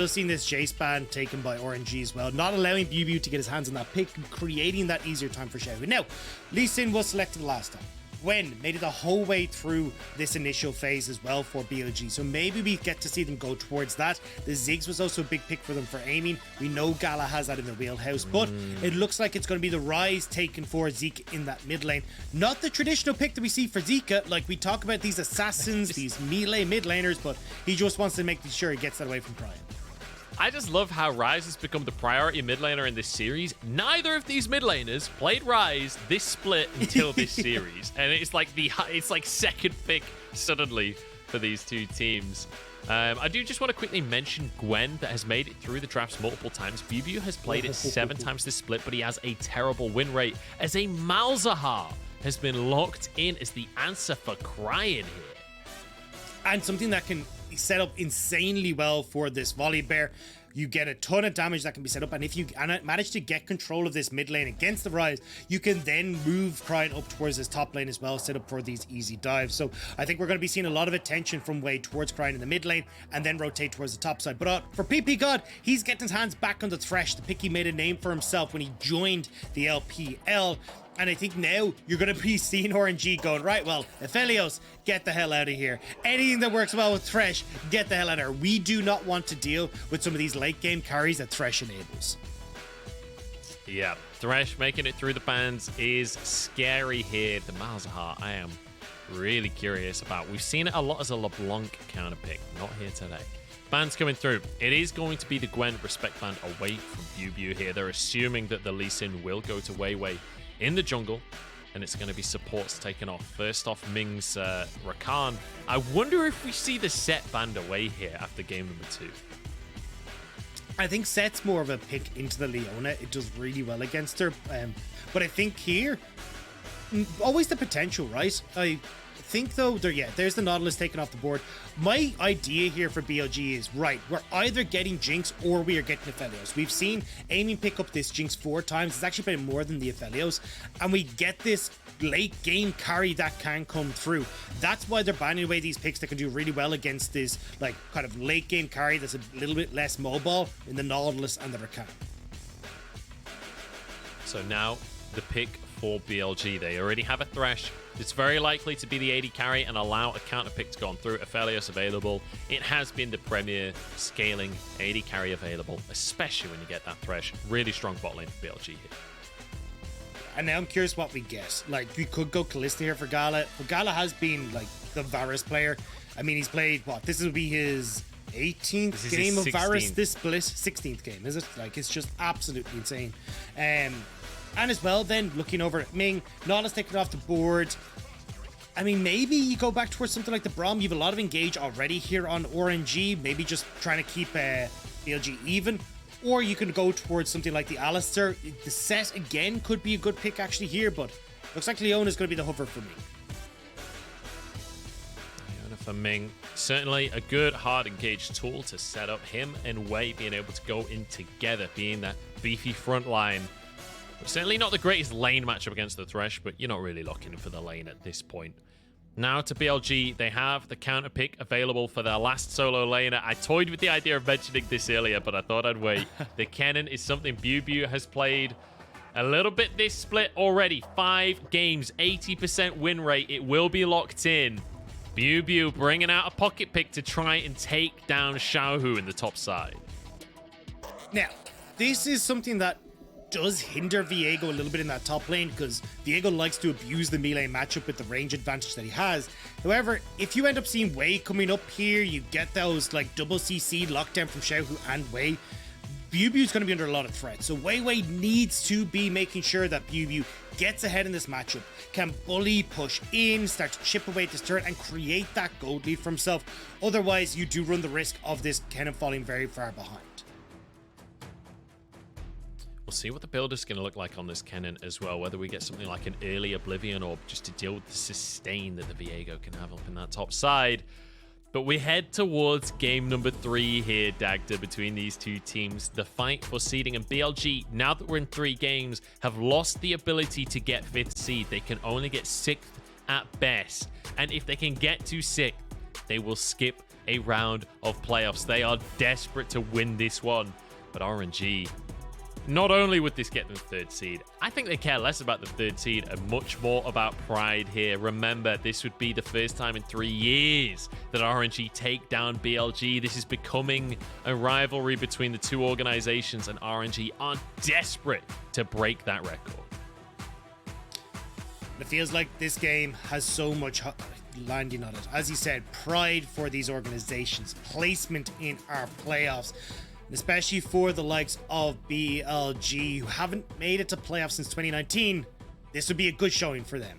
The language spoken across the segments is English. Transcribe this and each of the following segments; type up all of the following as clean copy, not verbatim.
Just seen this Jace ban taken by RNG as well, not allowing BiuBiu to get his hands on that pick and creating that easier time for Xiaohu. Now, Lee Sin was selected last time. Gwen made it the whole way through this initial phase as well for BLG, so maybe we get to see them go towards that. The Ziggs was also a big pick for them for aiming. We know Gala has that in their wheelhouse, but it looks like it's going to be the Ryze taken for Zeka in that mid lane. Not the traditional pick that we see for Zeka, like we talk about these assassins, these melee mid laners, but he just wants to make sure he gets that away from Cryin. I just love how Ryze has become the priority mid laner in this series. Neither of these mid laners played Ryze this split until this series, and it's like second pick suddenly for these two teams. I do just want to quickly mention Gwen that has made it through the drafts multiple times. BiuBiu has played it 7 times this split, but he has a terrible win rate as a malzahar has been locked in as the answer for Cryin here. And something that can set up insanely well for this Volibear. You get a ton of damage that can be set up, and if you manage to get control of this mid lane against the Ryze, you can then move Cryin up towards this top lane as well, set up for these easy dives. So I think we're going to be seeing a lot of attention from Wei towards Cryin in the mid lane, and then rotate towards the top side. But for ppgod, he's getting his hands back on the Thresh, the pick he made a name for himself when he joined the LPL. And I think now you're going to be seeing RNG going, right, well, Aphelios, get the hell out of here. Anything that works well with Thresh, get the hell out of here. We do not want to deal with some of these late game carries that Thresh enables. Yeah, Thresh making it through the bans is scary here. The malzahar, I am really curious about. We've seen it a lot as a LeBlanc counter pick, not here today. Bans coming through. It is going to be the Gwen respect band away from BiuBiu here. They're assuming that the Lee Sin will go to WeiWei in the jungle, and it's going to be supports taken off. First off, Ming's Rakan. I wonder if we see the Set band away here after game number 2. I think Set's more of a pick into the Leona. It does really well against her. But I think here, always the potential, right? I think though, there's the Nautilus taken off the board. My idea here for BLG is, right, we're either getting Jinx or we are getting Aphelios. We've seen Aiming pick up this Jinx 4 times. It's actually been more than the Aphelios, and we get this late game carry that can come through. That's why they're banning away these picks that can do really well against this like kind of late game carry that's a little bit less mobile in the Nautilus and the Rakan. So now the pick for BLG. They already have a Thresh. It's very likely to be the AD carry and allow a counter pick to go on through. Aphelios available. It has been the premier scaling AD carry available, especially when you get that Thresh. Really strong bot lane for BLG here. And now I'm curious what we get. Like, we could go Kalista here for Gala. But Gala has been like the Varus player. I mean, he's played what? This will be his 18th game of Varus this split. 16th game, is it? Like, it's just absolutely insane. And as well, then looking over at Ming, Nautilus taken off the board. I mean, maybe you go back towards something like the Braum. You have a lot of engage already here on RNG. Maybe just trying to keep BLG even. Or you can go towards something like the Alistair. The Set, again, could be a good pick actually here, but looks like Leona is going to be the hover for me. Leona for Ming. Certainly a good hard engaged tool to set up him and Wei being able to go in together, being that beefy front line. Certainly not the greatest lane matchup against the Thresh, but you're not really looking for the lane at this point. Now to BLG, they have the counter pick available for their last solo laner. I toyed with the idea of mentioning this earlier, but I thought I'd wait. The Kennen is something BiuBiu has played a little bit this split already. 5 games, 80% win rate. It will be locked in. BiuBiu bringing out a pocket pick to try and take down Xiaohu in the top side. Now, this is something that does hinder Viego a little bit in that top lane, because Viego likes to abuse the melee matchup with the range advantage that he has. However, if you end up seeing Wei coming up here, you get those like double CC lockdown from Xiaohu and Wei. BiuBiu is going to be under a lot of threat, so WeiWei needs to be making sure that BiuBiu gets ahead in this matchup, can bully, push in, start to chip away at this turret and create that gold lead for himself. Otherwise, you do run the risk of this Kennen falling very far behind. We'll see what the build is going to look like on this Kennen as well, whether we get something like an early Oblivion or just to deal with the sustain that the Viego can have up in that top side. But we head towards game number 3 here, Dagda, between these two teams. The fight for seeding, and BLG, now that we're in 3 games, have lost the ability to get 5th seed. They can only get 6th at best. And if they can get to 6th, they will skip a round of playoffs. They are desperate to win this one. But RNG, not only would this get them third seed, I think they care less about the third seed and much more about pride here. Remember, this would be the first time in 3 years that RNG take down BLG. This is becoming a rivalry between the two organizations, and RNG are desperate to break that record. It feels like this game has so much landing on it. As you said, pride for these organizations, placement in our playoffs, especially for the likes of BLG, who haven't made it to playoffs since 2019. This would be a good showing for them.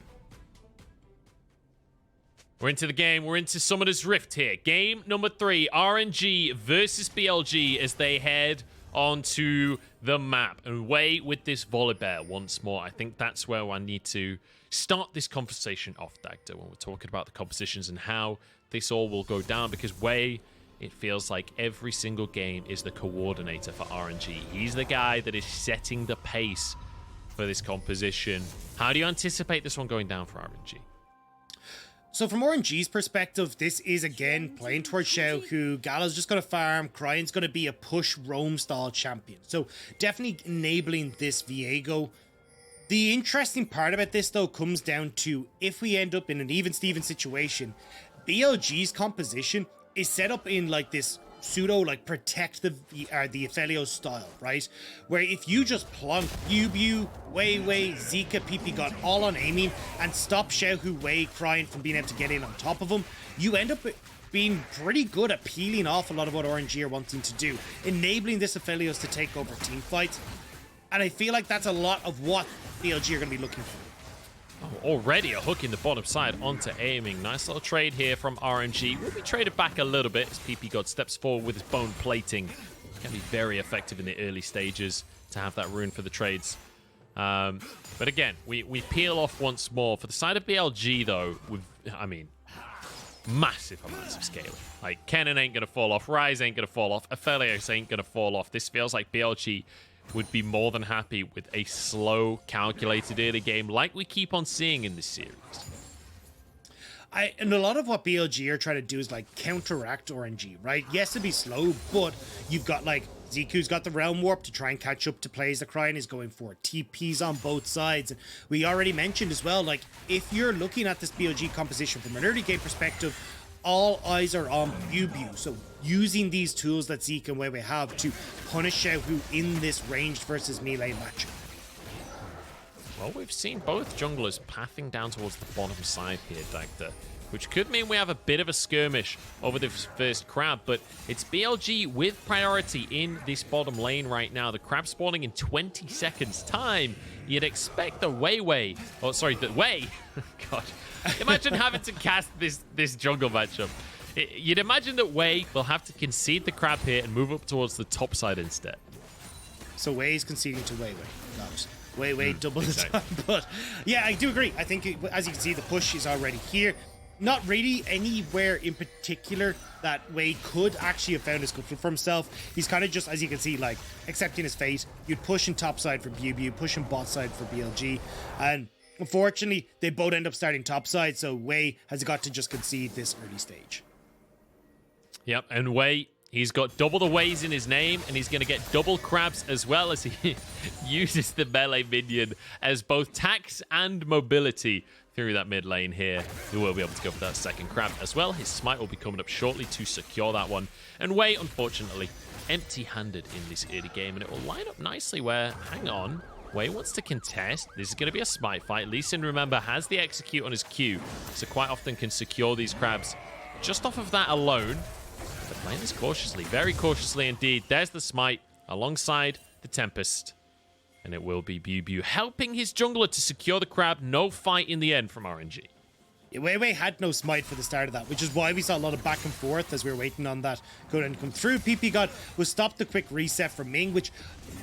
We're into the game. We're into Summoner's Rift here. Game number 3, RNG versus BLG as they head onto the map. And Wei with this Volibear once more. I think that's where I need to start this conversation off, Dagda, when we're talking about the compositions and how this all will go down, because Wei, it feels like every single game is the coordinator for RNG. He's the guy that is setting the pace for this composition. How do you anticipate this one going down for RNG? So from RNG's perspective, this is again playing towards Xiaohu. Gala's just going to farm. Cryin's going to be a push roam style champion. So definitely enabling this Viego. The interesting part about this though comes down to if we end up in an even Steven situation, BLG's composition is set up in like this pseudo like protect the Aphelios style, right? Where if you just plunk BiuBiu, WeiWei, Zeka, ppgod all on aiming and stop Xiaohu, Wei, Cryin from being able to get in on top of them, you end up being pretty good at peeling off a lot of what RNG are wanting to do, enabling this Aphelios to take over team fights. And I feel like that's a lot of what BLG are going to be looking for. Oh, already a hook in the bottom side onto aiming. Nice little trade here from RNG. Will be traded back a little bit as ppgod steps forward with his bone plating. Can be very effective in the early stages to have that rune for the trades. But again, we peel off once more. For the side of BLG, though, massive amounts of scaling. Like, Kennen ain't going to fall off. Ryze ain't going to fall off. Aphelios ain't going to fall off. This feels like BLG would be more than happy with a slow, calculated early game like we keep on seeing in this series. And a lot of what BLG are trying to do is like counteract RNG, right? Yes, it'd be slow, but you've got like Zeku's got the Realm Warp to try and catch up to plays that Cryin is going for. TPs on both sides. And we already mentioned as well, like if you're looking at this BLG composition from an early game perspective, all eyes are on BiuBiu. So using these tools that Zeka and WeiWei have to punish Xiaohu in this ranged versus melee matchup. Well, we've seen both junglers pathing down towards the bottom side here, Dagda, which could mean we have a bit of a skirmish over this first crab, but it's BLG with priority in this bottom lane right now. The crab spawning in 20 seconds time. You'd expect the WeiWei, the Wei, God, imagine having to cast this jungle matchup. You'd imagine that Wei will have to concede the crab here and move up towards the top side instead. So Wei is conceding to WeiWei. Got it. WeiWei double the time. But yeah, I do agree. I think, as you can see, the push is already here. Not really anywhere in particular that Wei could actually have found his comfort for himself. He's kind of just, as you can see, like accepting his fate. You'd push him top side for BiuBiu, push him bot side for BLG. And unfortunately, they both end up starting top side. So Wei has got to just concede this early stage. Yep, and Wei, he's got double the Weis in his name, and he's going to get double crabs as well as he uses the melee minion as both tax and mobility through that mid lane here. He will be able to go for that second crab as well. His smite will be coming up shortly to secure that one. And Wei, unfortunately, empty-handed in this early game, and it will line up nicely where, hang on, Wei wants to contest. This is going to be a smite fight. Lee Sin, remember, has the execute on his Q, so quite often can secure these crabs just off of that alone. But playing this cautiously, very cautiously indeed. There's the smite alongside the Tempest. And it will be BiuBiu helping his jungler to secure the crab. No fight in the end from RNG. Yeah, WeiWei had no smite for the start of that, which is why we saw a lot of back and forth as we were waiting on that go and come through. ppgod was stopped the quick reset from Ming, which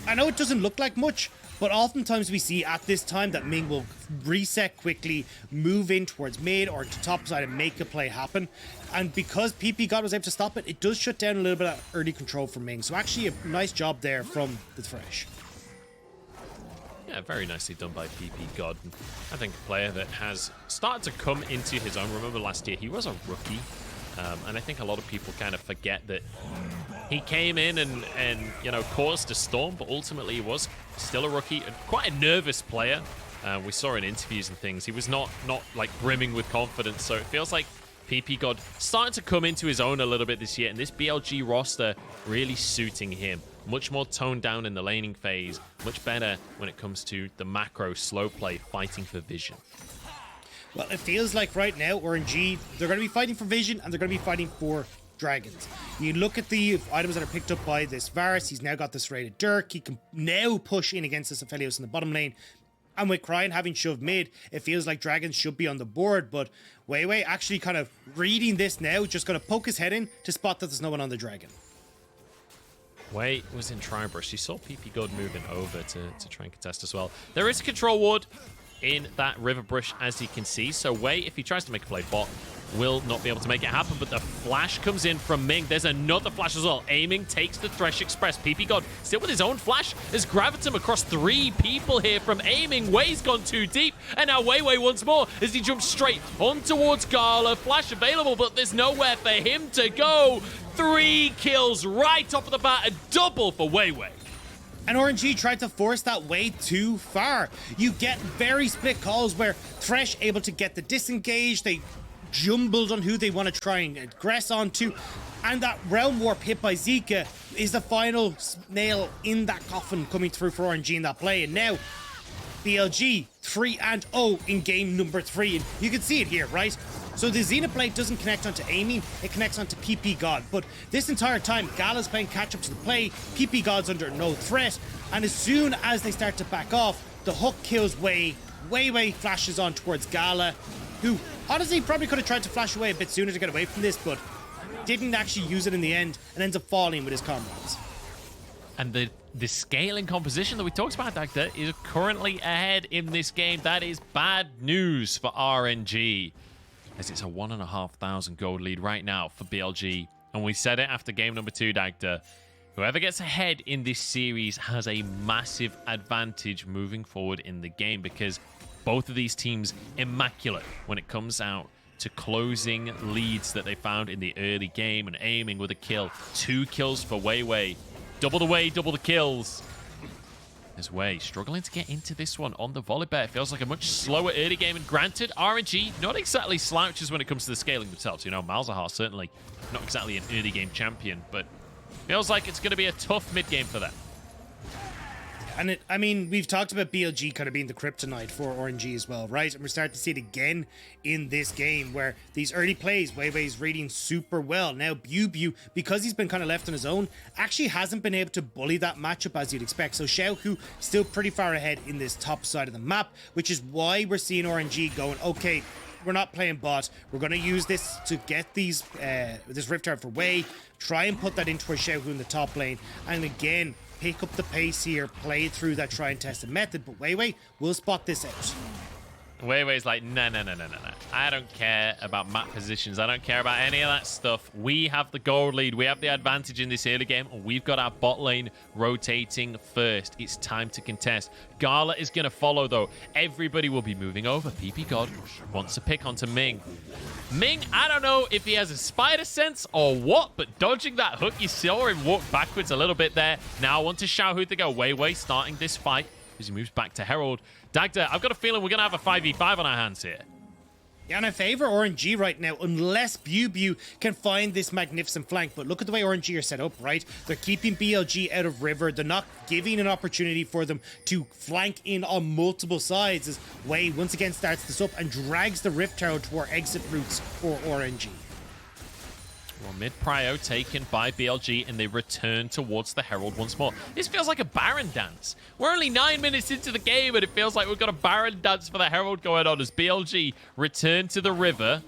I know it doesn't look like much, but oftentimes we see at this time that Ming will reset quickly, move in towards mid or to top side and make a play happen. And because ppgod was able to stop it, it does shut down a little bit of early control from Ming. So actually a nice job there from the Thresh. Yeah, very nicely done by ppgod. I think a player that has started to come into his own. Remember last year, he was a rookie And I think a lot of people kind of forget that he came in and you know, caused a storm, but ultimately he was still a rookie and quite a nervous player. We saw in interviews and things, he was not like brimming with confidence. So it feels like ppgod starting to come into his own a little bit this year, and this BLG roster really suiting him. Much more toned down in the laning phase, much better when it comes to the macro slow play, fighting for vision. Well, it feels like right now, RNG, they're going to be fighting for vision and they're going to be fighting for dragons. You look at the items that are picked up by this Varus, he's now got this rated Dirk, he can now push in against this Aphelios in the bottom lane. And with Cryin having shoved mid, it feels like dragons should be on the board, but WeiWei actually kind of reading this now, just going to poke his head in to spot that there's no one on the dragon. Wei was in Tribrush. He saw ppgod moving over to try and contest as well. There is a control ward in that river brush, as you can see. So Wei, if he tries to make a play bot, will not be able to make it happen, but the flash comes in from Ming. There's another flash as well. Aiming takes the Thresh Express. ppgod still with his own flash has grabbed him across 3 people here from aiming. Wei's gone too deep, and now WeiWei once more as he jumps straight on towards Gala. Flash available, but there's nowhere for him to go. 3 kills right off of the bat, a double for WeiWei. And RNG tried to force that way too far. You get very split calls where Thresh able to get the disengage, they jumbled on who they want to try and aggress onto, and that realm warp hit by Zeka is the final nail in that coffin coming through for RNG in that play. And now BLG 3-0 in game number 3, and you can see it here, right? So the Xenoblade doesn't connect onto aiming, it connects onto ppgod. But this entire time, Gala's playing catch up to the play, ppgod's under no threat, and as soon as they start to back off, the hook kills Wei. WeiWei flashes on towards Gala, who honestly probably could have tried to flash away a bit sooner to get away from this, but didn't actually use it in the end and ends up falling with his comrades. And the scaling composition that we talked about, Dagda, is currently ahead in this game. That is bad news for RNG, as it's a 1,500 gold lead right now for BLG. And we said it after game number 2, Dagda. Whoever gets ahead in this series has a massive advantage moving forward in the game, because both of these teams immaculate when it comes out to closing leads that they found in the early game and aiming with a kill. 2 kills for WeiWei. Double the Wei, double the kills. There's Wei struggling to get into this one on the Volibear. It feels like a much slower early game, and granted, RNG not exactly slouches when it comes to the scaling themselves. You know, Malzahar certainly not exactly an early game champion, but feels like it's going to be a tough mid game for them. And I mean, we've talked about BLG kind of being the kryptonite for RNG as well, right? And we're starting to see it again in this game, where these early plays, WeiWei's reading super well. Now, BiuBiu, because he's been kind of left on his own, actually hasn't been able to bully that matchup as you'd expect. So Xiaohu still pretty far ahead in this top side of the map, which is why we're seeing RNG going, okay, we're not playing bot. We're going to use this to get these this Rift Guard for Wei, try and put that into our Xiaohu in the top lane, and again, pick up the pace here, play through that try and tested method, but WeiWei will spot this out. WeiWei's like, no. I don't care about map positions. I don't care about any of that stuff. We have the gold lead. We have the advantage in this early game, and we've got our bot lane rotating first. It's time to contest. Gala is going to follow, though. Everybody will be moving over. ppgod wants to pick onto Ming. Ming, I don't know if he has a spider sense or what, but dodging that hook, you saw him walk backwards a little bit there. Now I want to Xiaohu to go. WeiWei starting this fight as he moves back to Herald. Dagda, I've got a feeling we're going to have a 5v5 on our hands here. Yeah, and I favor RNG right now, unless BiuBiu can find this magnificent flank. But look at the way RNG are set up, right? They're keeping BLG out of river. They're not giving an opportunity for them to flank in on multiple sides, as Wei once again starts this up and drags the Rift Tower to our exit routes for RNG. Well, mid-prio taken by BLG, and they return towards the Herald once more. This feels like a Baron dance. We're only 9 minutes into the game, and it feels like we've got a Baron dance for the Herald going on as BLG return to the river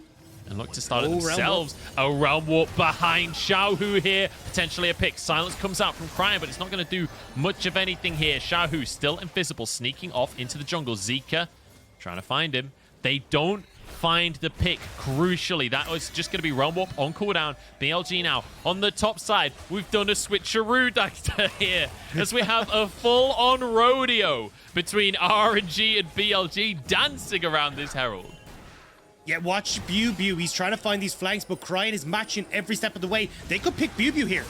and look to start it themselves. A realm warp behind Xiaohu here. Potentially a pick. Silence comes out from Cryin, but it's not going to do much of anything here. Xiaohu still invisible, sneaking off into the jungle. Zeka trying to find him. They don't find the pick. Crucially, that was just going to be realm warp on cooldown. BLG now on the top side. We've done a switcheroo Dagda here as we have a full-on rodeo between RNG and BLG dancing around this Herald. Yeah, watch BiuBiu. He's trying to find these flanks, but Cryin is matching every step of the way. They could pick BiuBiu here.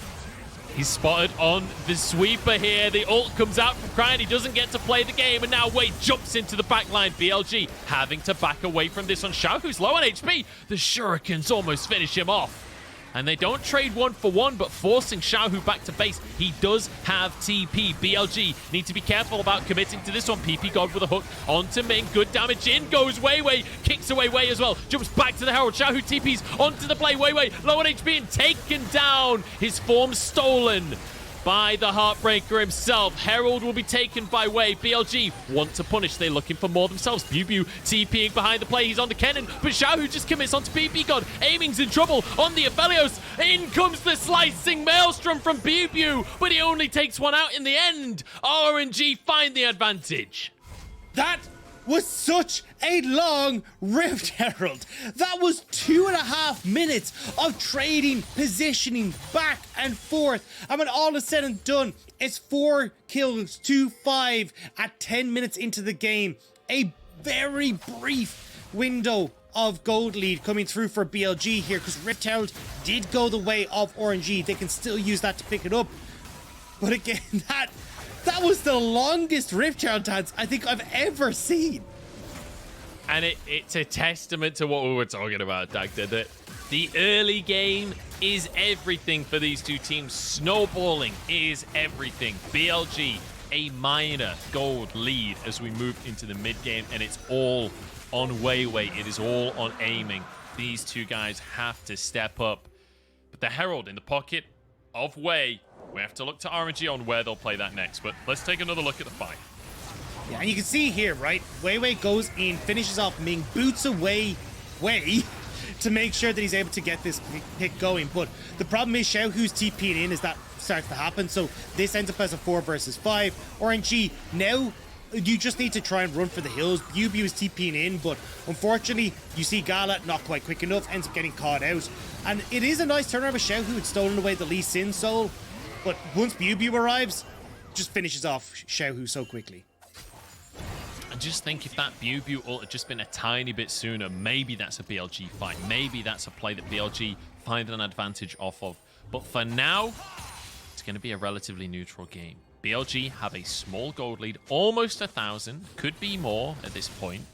He's spotted on the sweeper here. The ult comes out from Cryin. He doesn't get to play the game, and now Wei jumps into the backline. BLG having to back away from this on Xiaohu's low on HP. The shurikens almost finish him off. And they don't trade 1-for-1, but forcing Xiaohu back to base. He does have TP. BLG need to be careful about committing to this one. ppgod with a hook onto Ming. Good damage. In goes WeiWei. Kicks away Wei as well. Jumps back to the Herald. Xiaohu TPs onto the play. WeiWei low on HP and taken down. His form stolen by the Heartbreaker himself. Herald will be taken by Wei. BLG want to punish. They're looking for more themselves. BiuBiu TPing behind the play. He's on the Kennen, but Xiaohu just commits onto ppgod. Aiming's in trouble on the Aphelios. In comes the slicing maelstrom from BiuBiu, but he only takes one out in the end. RNG find the advantage. That was such a long Rift Herald. That was 2.5 minutes of trading, positioning back and forth. And when all is said and done, it's 4 kills to 5 at 10 minutes into the game. A very brief window of gold lead coming through for BLG here, because Rift Herald did go the way of RNG. They can still use that to pick it up. But again, that was the longest Rift Herald dance I think I've ever seen. And it's a testament to what we were talking about, Dagda, that the early game is everything for these two teams. Snowballing is everything. BLG, a minor gold lead as we move into the mid game, and it's all on WeiWei. It is all on aiming. These two guys have to step up. But the Herald in the pocket of Wei. We have to look to RNG on where they'll play that next, but let's take another look at the fight. Yeah, and you can see here, right? WeiWei goes in, finishes off Ming, boots away Wei to make sure that he's able to get this pick going. But the problem is Xiaohu's TPing in as that starts to happen, so this ends up as a 4 versus 5. RNG, now you just need to try and run for the hills. BiuBiu is TPing in, but unfortunately, you see Gala not quite quick enough, ends up getting caught out. And it is a nice turnaround with Xiaohu. It's stolen away the Lee Sin soul. But once BiuBiu arrives, just finishes off Xiaohu so quickly. I just think if that BiuBiu ult had just been a tiny bit sooner, maybe that's a BLG fight. Maybe that's a play that BLG find an advantage off of. But for now, it's going to be a relatively neutral game. BLG have a small gold lead, almost 1,000. Could be more at this point.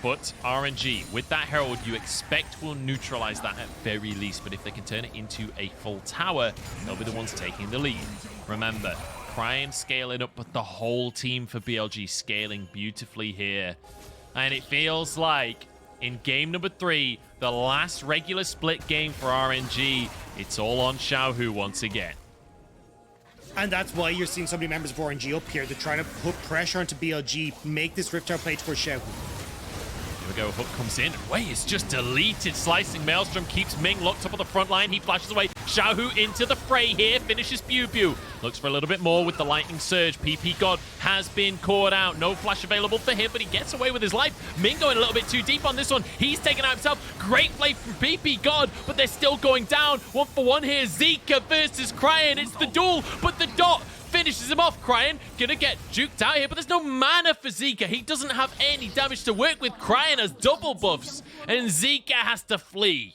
But RNG, with that Herald, you expect will neutralize that at very least. But if they can turn it into a full tower, they'll be the ones taking the lead. Remember, Cryin scaling up, but the whole team for BLG scaling beautifully here. And it feels like in game number 3, the last regular split game for RNG, it's all on Xiaohu once again. And that's why you're seeing so many members of RNG up here. They're trying to put pressure onto BLG, make this Rift Tower play towards Xiaohu. Here we go, hook comes in. Wei is just deleted. Slicing Maelstrom keeps Ming locked up on the front line. He flashes away. Xiaohu into the fray here. Finishes BiuBiu. Looks for a little bit more with the lightning surge. ppgod has been caught out. No flash available for him, but he gets away with his life. Ming going a little bit too deep on this one. He's taken out himself. Great play from ppgod, but they're still going down. 1-for-1 here. Zeka versus Cryin. It's the duel, but the dot finishes him off. Cryin gonna get juked out here, but there's no mana for Zeka. He doesn't have any damage to work with. Cryin has double buffs, and Zeka has to flee.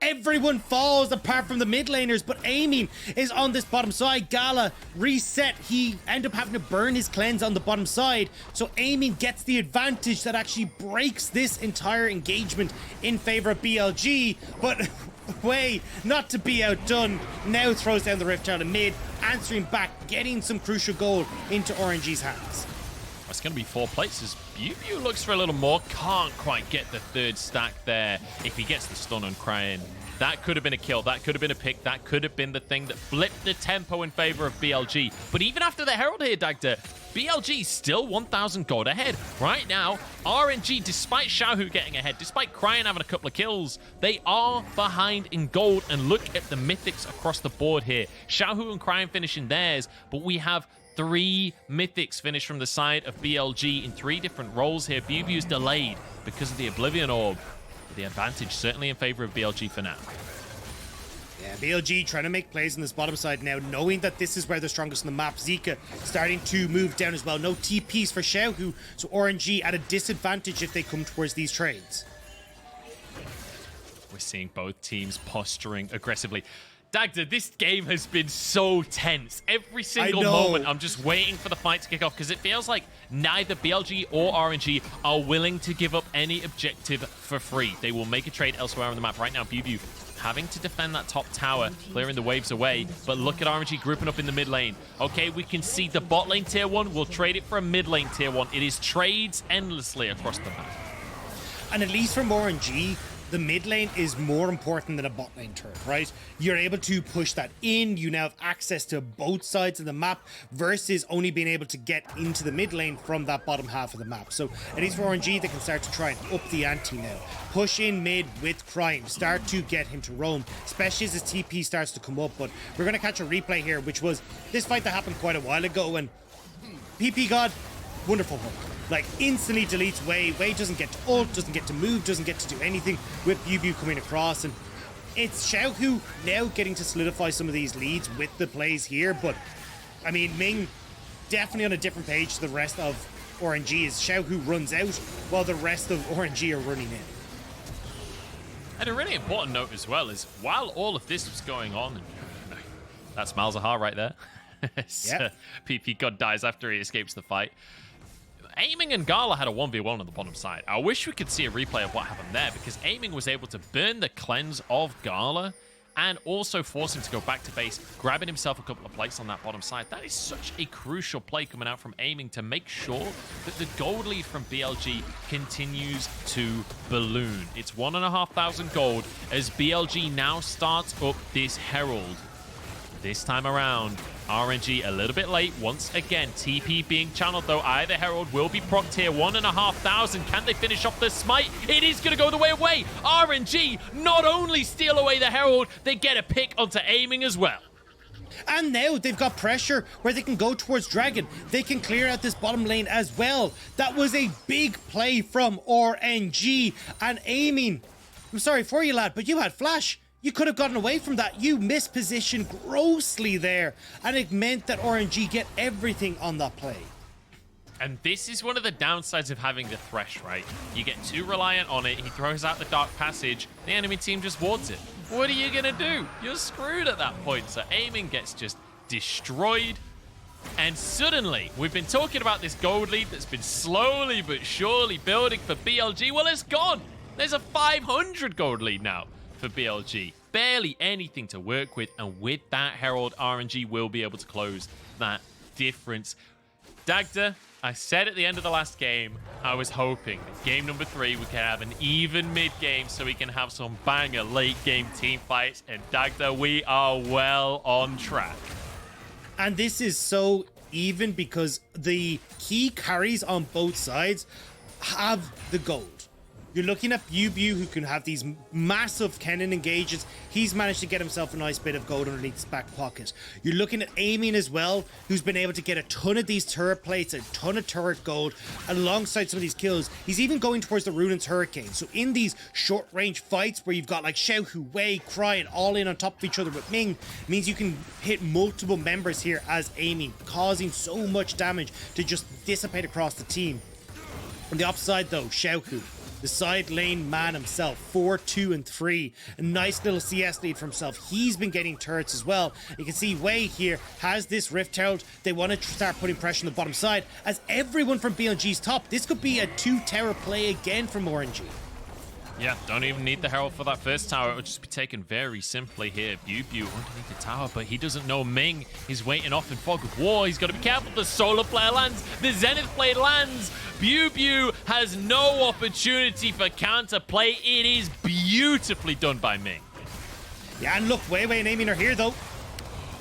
Everyone falls apart from the mid laners, but aiming is on this bottom side. Gala reset. He ended up having to burn his cleanse on the bottom side, so aiming gets the advantage that actually breaks this entire engagement in favor of BLG. But Wei, not to be outdone, now throws down the Rift out of mid, answering back, getting some crucial gold into RNG's hands. It's going to be 4 places. BiuBiu looks for a little more. Can't quite get the 3rd stack there. If he gets the stun on Cryin, that could have been a kill. That could have been a pick. That could have been the thing that flipped the tempo in favor of BLG. But even after the Herald here, Dagda, BLG still 1,000 gold ahead. Right now, RNG, despite Xiaohu getting ahead, despite Cryin having a couple of kills, they are behind in gold. And look at the mythics across the board here. Xiaohu and Cryin finishing theirs, but we have 3 mythics finished from the side of BLG in 3 different roles here. BiuBiu's delayed because of the Oblivion Orb. The advantage certainly in favor of BLG for now. Yeah, BLG trying to make plays on this bottom side now, knowing that this is where they're strongest on the map. Zeka starting to move down as well. No TPs for Xiaohu, so RNG at a disadvantage if they come towards these trades. We're seeing both teams posturing aggressively. Dagda, this game has been so tense. Every single moment, I'm just waiting for the fight to kick off because it feels like neither BLG or RNG are willing to give up any objective for free. They will make a trade elsewhere on the map. Right now, BiuBiu having to defend that top tower, clearing the waves away. But look at RNG grouping up in the mid lane. Okay, we can see the bot lane tier 1. We'll trade it for a mid lane tier 1. It is trades endlessly across the map. And at least from RNG, the mid lane is more important than a bot lane turn, right? You're able to push that in. You now have access to both sides of the map versus only being able to get into the mid lane from that bottom half of the map. So at least for RNG, they can start to try and up the ante now. Push in mid with Cryin. Start to get him to roam, especially as his TP starts to come up. But we're going to catch a replay here, which was this fight that happened quite a while ago. And ppgod, wonderful hook. Like, instantly deletes WeiWei doesn't get to ult, doesn't get to move, doesn't get to do anything with BiuBiu coming across. And it's Xiaohu now getting to solidify some of these leads with the plays here. But, I mean, Ming definitely on a different page to the rest of RNG as Xiaohu runs out while the rest of RNG are running in. And a really important note as well is while all of this was going on, that's malzahar right there. Yep. ppgod dies after he escapes the fight. Aiming and Gala had a 1v1 on the bottom side. I wish we could see a replay of what happened there because Aiming was able to burn the cleanse of Gala and also force him to go back to base, grabbing himself a couple of plates on that bottom side. That is such a crucial play coming out from Aiming to make sure that the gold lead from BLG continues to balloon. It's 1,500 gold as BLG now starts up this Herald. This time around, RNG a little bit late. Once again, TP being channeled, though. Either Herald will be procced here. 1,500. Can they finish off the smite? It is going to go the way of Wei. RNG not only steal away the Herald, they get a pick onto Aiming as well. And now they've got pressure where they can go towards Dragon. They can clear out this bottom lane as well. That was a big play from RNG. And Aiming, I'm sorry for you, lad, but you had flash. You could have gotten away from that. You mispositioned grossly there. And it meant that RNG get everything on that play. And this is one of the downsides of having the Thresh, right? You get too reliant on it. He throws out the Dark Passage. The enemy team just wards it. What are you going to do? You're screwed at that point. So Aiming gets just destroyed. And suddenly, we've been talking about this gold lead that's been slowly but surely building for BLG. Well, it's gone. There's a 500 gold lead now for BLG. Barely anything to work with, and with that Herald, RNG will be able to close that difference. Dagda, I said at the end of the last game, I was hoping game number 3 we can have an even mid game so we can have some banger late game team fights, and Dagda, we are well on track. And this is so even because the key carries on both sides have the gold. You're looking at BiuBiu, who can have these massive Kennen engages. He's managed to get himself a nice bit of gold underneath his back pocket. You're looking at Aiming as well, who's been able to get a ton of these turret plates, a ton of turret gold, alongside some of these kills. He's even going towards the Runaan's Hurricane. So in these short-range fights where you've got like Xiaohu, Wei, Cryin all in on top of each other with Ming, means you can hit multiple members here as Aiming, causing so much damage to just dissipate across the team. On the upside though, Xiaohu, the side lane man himself, 4, 2, and 3. A nice little CS lead for himself. He's been getting turrets as well. You can see Wei here has this Rift Herald. They want to start putting pressure on the bottom side. As everyone from BLG's top, this could be a 2-tower play again from RNG. Yeah, don't even need the Herald for that first tower. It would just be taken very simply here. BiuBiu underneath the tower, but he doesn't know Ming. He's waiting off in Fog of War. He's got to be careful. The Solar Flare lands. The Zenith Blade lands. BiuBiu has no opportunity for counterplay. It is beautifully done by Ming. Yeah, and look, WeiWei and Aiming are here though.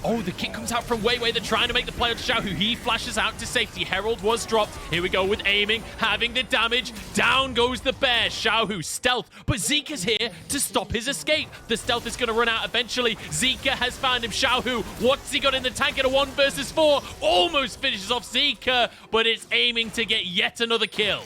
Oh, the kick comes out from WeiWei. They're trying to make the play on Xiaohu. He flashes out to safety. Herald was dropped. Here we go with Aiming, having the damage. Down goes the bear. Xiaohu stealth, but Zeka's here to stop his escape. The stealth is going to run out eventually. Zeka has found him. Xiaohu, what's he got in the tank at a 1 versus 4? Almost finishes off Zeka, but it's Aiming to get yet another kill.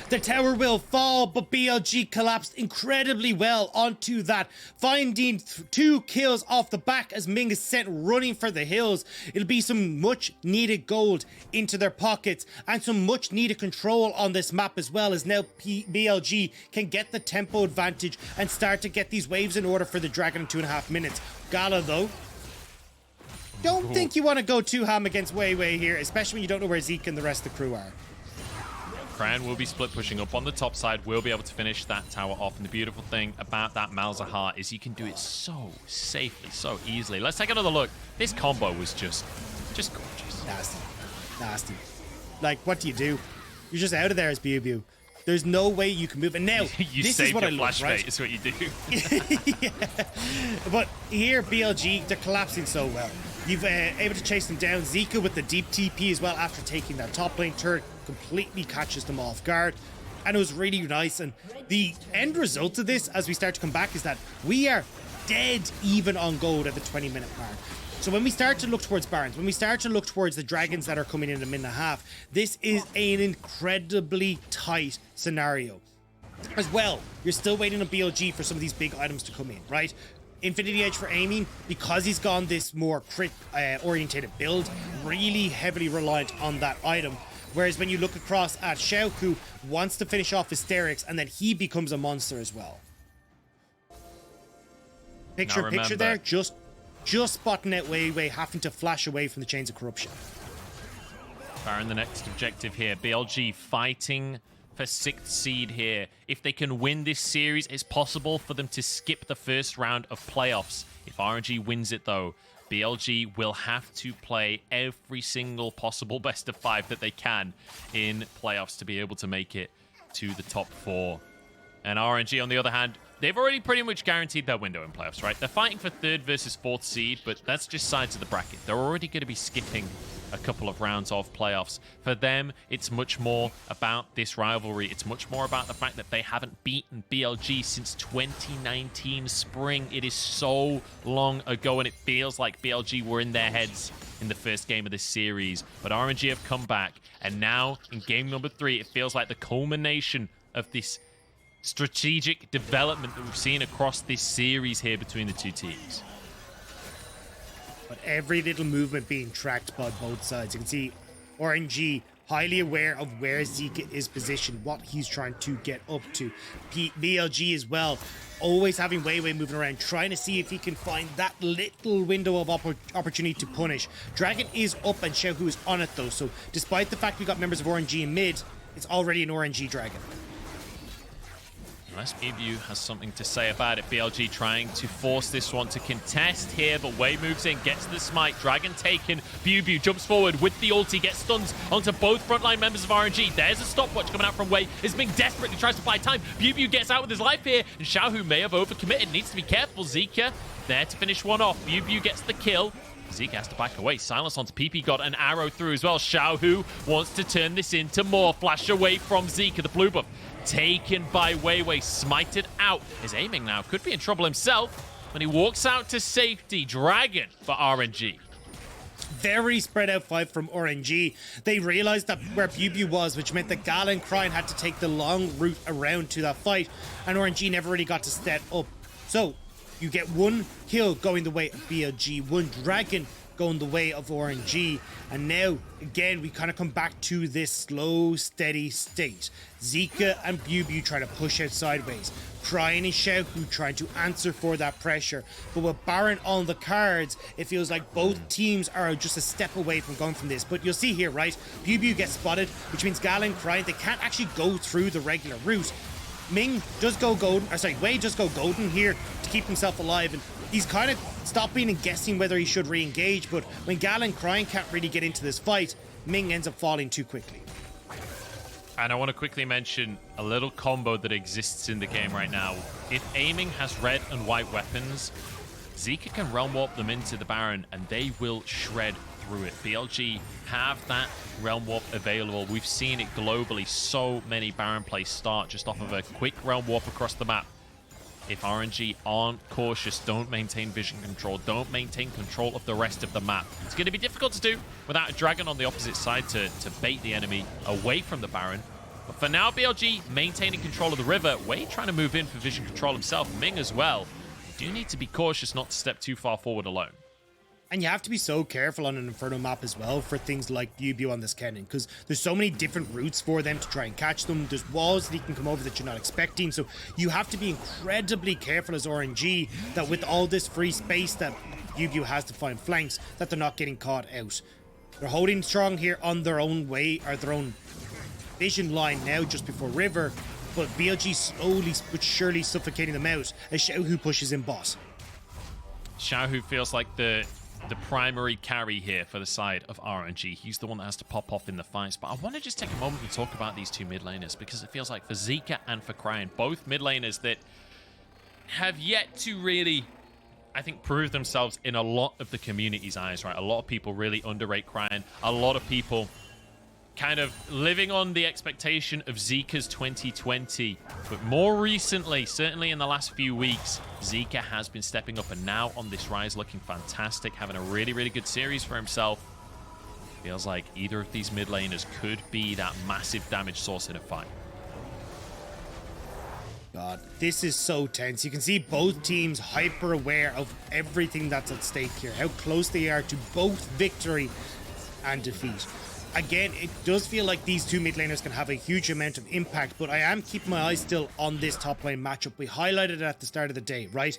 The tower will fall, but BLG collapsed incredibly well onto that, finding 2 kills off the back as Ming is sent running for the hills. It'll be some much needed gold into their pockets and some much needed control on this map as well, as now BLG can get the tempo advantage and start to get these waves in order for the Dragon in 2.5 minutes. Gala though, don't think you want to go too ham against WeiWei here, especially when you don't know where Zeka and the rest of the crew are. Cryin will be split pushing up on the top side, will be able to finish that tower off. And the beautiful thing about that malzahar is you can do it so safely, so easily. Let's take another look. This combo was just gorgeous. Nasty. Like, what do? You're just out of there as BiuBiu. There's no way you can move. And now, you this saved is what your I flash love, right? bait, is what you do. Yeah. But here, BLG, they're collapsing so well. You've able to chase them down. Zeka with the deep TP as well after taking that top lane turret completely catches them off guard. And it was really nice. And the end result of this, as we start to come back, is that we are dead even on gold at the 20-minute mark. So when we start to look towards Barons, when we start to look towards the Dragons that are coming in a minute and a half, this is an incredibly tight scenario. As well, you're still waiting on BLG for some of these big items to come in, right? Infinity Edge for aiming, because he's gone this more crit orientated build, really heavily reliant on that item. Whereas when you look across at Xiaohu, wants to finish off Hysterics, and then he becomes a monster as well. Picture there, just spotting out WeiWei having to flash away from the chains of corruption. Baron, the next objective here. BLG fighting for 6th seed here. If they can win this series, it's possible for them to skip the first round of playoffs. If RNG wins it though, BLG will have to play every single possible best of 5 that they can in playoffs to be able to make it to the top 4. And RNG, on the other hand, they've already pretty much guaranteed their window in playoffs, right? They're fighting for 3rd versus 4th seed, but that's just sides of the bracket. They're already going to be skipping a couple of rounds of playoffs. For them, it's much more about this rivalry. It's much more about the fact that they haven't beaten BLG since 2019 spring. It is so long ago, and it feels like BLG were in their heads in the first game of this series. But RNG have come back, and now in game number 3, it feels like the culmination of this strategic development that we've seen across this series here between the two teams. But every little movement being tracked by both sides. You can see RNG highly aware of where Zeka is positioned, what he's trying to get up to. BLG as well, always having WeiWei moving around, trying to see if he can find that little window of opportunity to punish. Dragon is up and Xiaohu is on it though, so despite the fact we got members of RNG in mid, it's already an RNG Dragon. Unless BiuBiu has something to say about it. BLG trying to force this one to contest here, but Wei moves in, gets the smite. Dragon taken. BiuBiu jumps forward with the ulti, gets stuns onto both frontline members of RNG. There's a stopwatch coming out from Wei. Is Ming desperately tries to buy time. BiuBiu gets out with his life here, and Xiaohu may have overcommitted. Needs to be careful. Zeka there to finish one off. BiuBiu gets the kill. Zeka has to back away. Silence onto ppgod, an arrow through as well. Xiaohu wants to turn this into more. Flash away from Zeka, the blue buff. Taken by WeiWei, smited out. Is aiming now, could be in trouble himself, but he walks out to safety. Dragon for RNG. Very spread out fight from RNG. They realized that where BiuBiu was, which meant that Gala and Cryin had to take the long route around to that fight, and RNG never really got to step up. So you get one kill going the way of BLG, one Dragon going the way of RNG, and now again we kind of come back to this slow, steady state. Zeka and BiuBiu trying to push out sideways. Cryin and Xiaohu trying to answer for that pressure. But with Baron on the cards, it feels like both teams are just a step away from going from this. But you'll see here, right? BiuBiu gets spotted, which means Gala and Cryin, they can't actually go through the regular route. Ming does go golden, or sorry, Wei does go golden here to keep himself alive, and he's kind of stopping and guessing whether he should re-engage, but when Gala and Cryin can't really get into this fight, Ming ends up falling too quickly. And I want to quickly mention a little combo that exists in the game right now. If aiming has red and white weapons, Zeka can realm warp them into the Baron and they will shred through it. BLG have that realm warp available. We've seen it globally. So many Baron plays start just off of a quick realm warp across the map. If RNG aren't cautious, don't maintain vision control, don't maintain control of the rest of the map, it's going to be difficult to do without a Dragon on the opposite side to bait the enemy away from the Baron. But for now, BLG maintaining control of the river. Wei trying to move in for vision control himself. Ming as well. You do need to be cautious not to step too far forward alone. And you have to be so careful on an Inferno map as well for things like BiuBiu on this Kennen, because there's so many different routes for them to try and catch them. There's walls that you can come over that you're not expecting, so you have to be incredibly careful as RNG that with all this free space that BiuBiu has to find flanks, that they're not getting caught out. They're holding strong here on their own way, or their own vision line now just before river, but BLG slowly but surely suffocating them out as Xiaohu pushes in boss. Xiaohu feels like the primary carry here for the side of RNG. He's the one that has to pop off in the fights. But I want to just take a moment and talk about these two mid laners, because it feels like for Zeka and for Cryin, both mid laners that have yet to really, I think, prove themselves in a lot of the community's eyes, right? A lot of people really underrate Cryin. A lot of people kind of living on the expectation of Zeka's 2020. But more recently, certainly in the last few weeks, Zeka has been stepping up, and now on this Ryze looking fantastic, having a really, really good series for himself. Feels like either of these mid laners could be that massive damage source in a fight. God, this is so tense. You can see both teams hyper aware of everything that's at stake here, how close they are to both victory and defeat. Again, it does feel like these two mid laners can have a huge amount of impact, but I am keeping my eyes still on this top lane matchup. We highlighted it at the start of the day, right?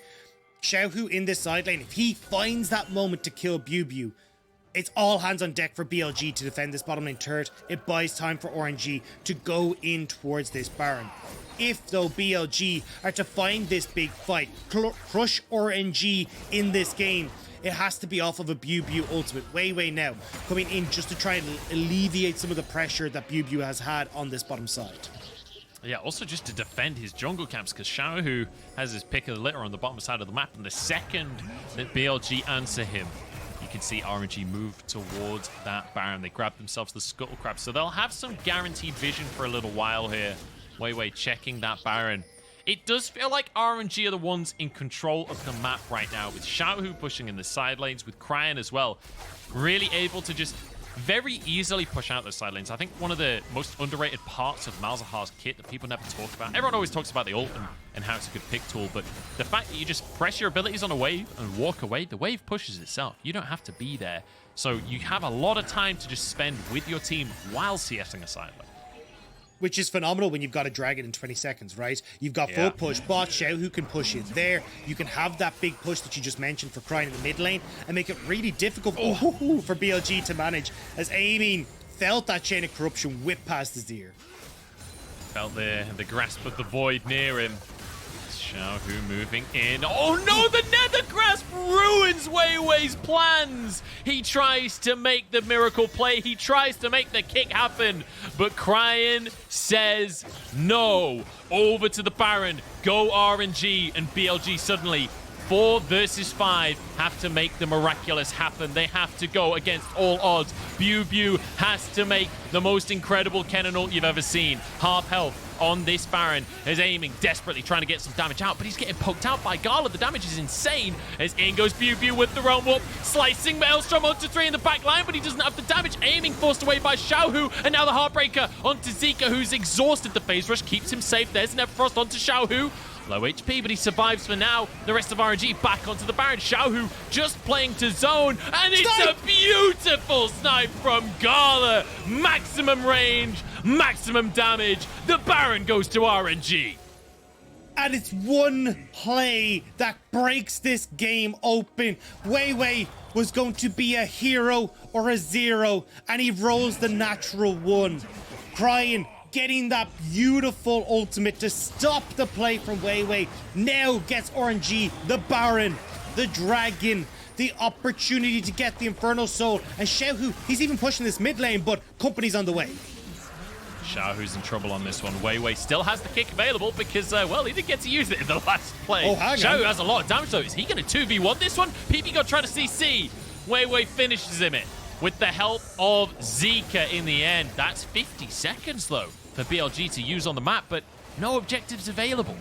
Xiaohu in this side lane, if he finds that moment to kill BiuBiu, it's all hands on deck for BLG to defend this bottom lane turret. It buys time for RNG to go in towards this Baron. If, though, BLG are to find this big fight, crush RNG in this game, it has to be off of a BiuBiu ultimate. WeiWei now coming in just to try and alleviate some of the pressure that BiuBiu has had on this bottom side. Yeah, also just to defend his jungle camps, because Xiaohu has his pick of the litter on the bottom side of the map, and the second that BLG answer him, you can see RNG move towards that Baron. They grab themselves the Scuttle Crab, so they'll have some guaranteed vision for a little while here. WeiWei checking that Baron. It does feel like RNG are the ones in control of the map right now, with Xiaohu pushing in the side lanes, with Cryin as well, really able to just very easily push out those side lanes. I think one of the most underrated parts of Malzahar's kit that people never talk about, everyone always talks about the ult and how it's a good pick tool, but the fact that you just press your abilities on a wave and walk away, the wave pushes itself. You don't have to be there. So you have a lot of time to just spend with your team while CSing a side lane. Which is phenomenal when you've got a dragon in 20 seconds, right? You've got full push, bot Xiaohu can push in there. You can have that big push that you just mentioned for Cryin in the mid lane and make it really difficult for BLG to manage, as Aiming felt that chain of corruption whip past his ear. Felt the grasp of the void near him. Xiaohu moving in. Oh no, the Nether Grasp ruins WeiWei's plans. He tries to make the miracle play. He tries to make the kick happen. But Cryin says no. Over to the Baron. Go RNG, and BLG suddenly 4 versus 5 have to make the miraculous happen. They have to go against all odds. BiuBiu has to make the most incredible Kennen ult you've ever seen. Half health on this Baron is Aiming, desperately trying to get some damage out, but he's getting poked out by Gala. The damage is insane as in goes BiuBiu with the realm whoop, slicing Maelstrom onto 3 in the back line, but he doesn't have the damage. Aiming forced away by Xiaohu, and now the Heartbreaker onto Zeka, who's exhausted. The phase rush keeps him safe. There's Neverfrost onto Xiaohu. Low HP, but he survives for now. The rest of RNG back onto the Baron. Xiaohu just playing to zone, and it's a beautiful snipe from Gala. Maximum range, maximum damage. The Baron goes to RNG. And it's one play that breaks this game open. WeiWei was going to be a hero or a 0, and he rolls the natural 1. Cryin getting that beautiful ultimate to stop the play from WeiWei. Now gets RNG, the Baron, the Dragon, the opportunity to get the Infernal Soul. And Xiaohu, he's even pushing this mid lane, but company's on the way. Xiaohu's in trouble on this one. WeiWei still has the kick available because, well, he didn't get to use it in the last play. Oh, hang on. Xiaohu has a lot of damage, though. Is he going to 2v1 this one? ppgod trying to CC. WeiWei finishes him with the help of Zeka in the end. That's 50 seconds, though, for BLG to use on the map, but no objectives available.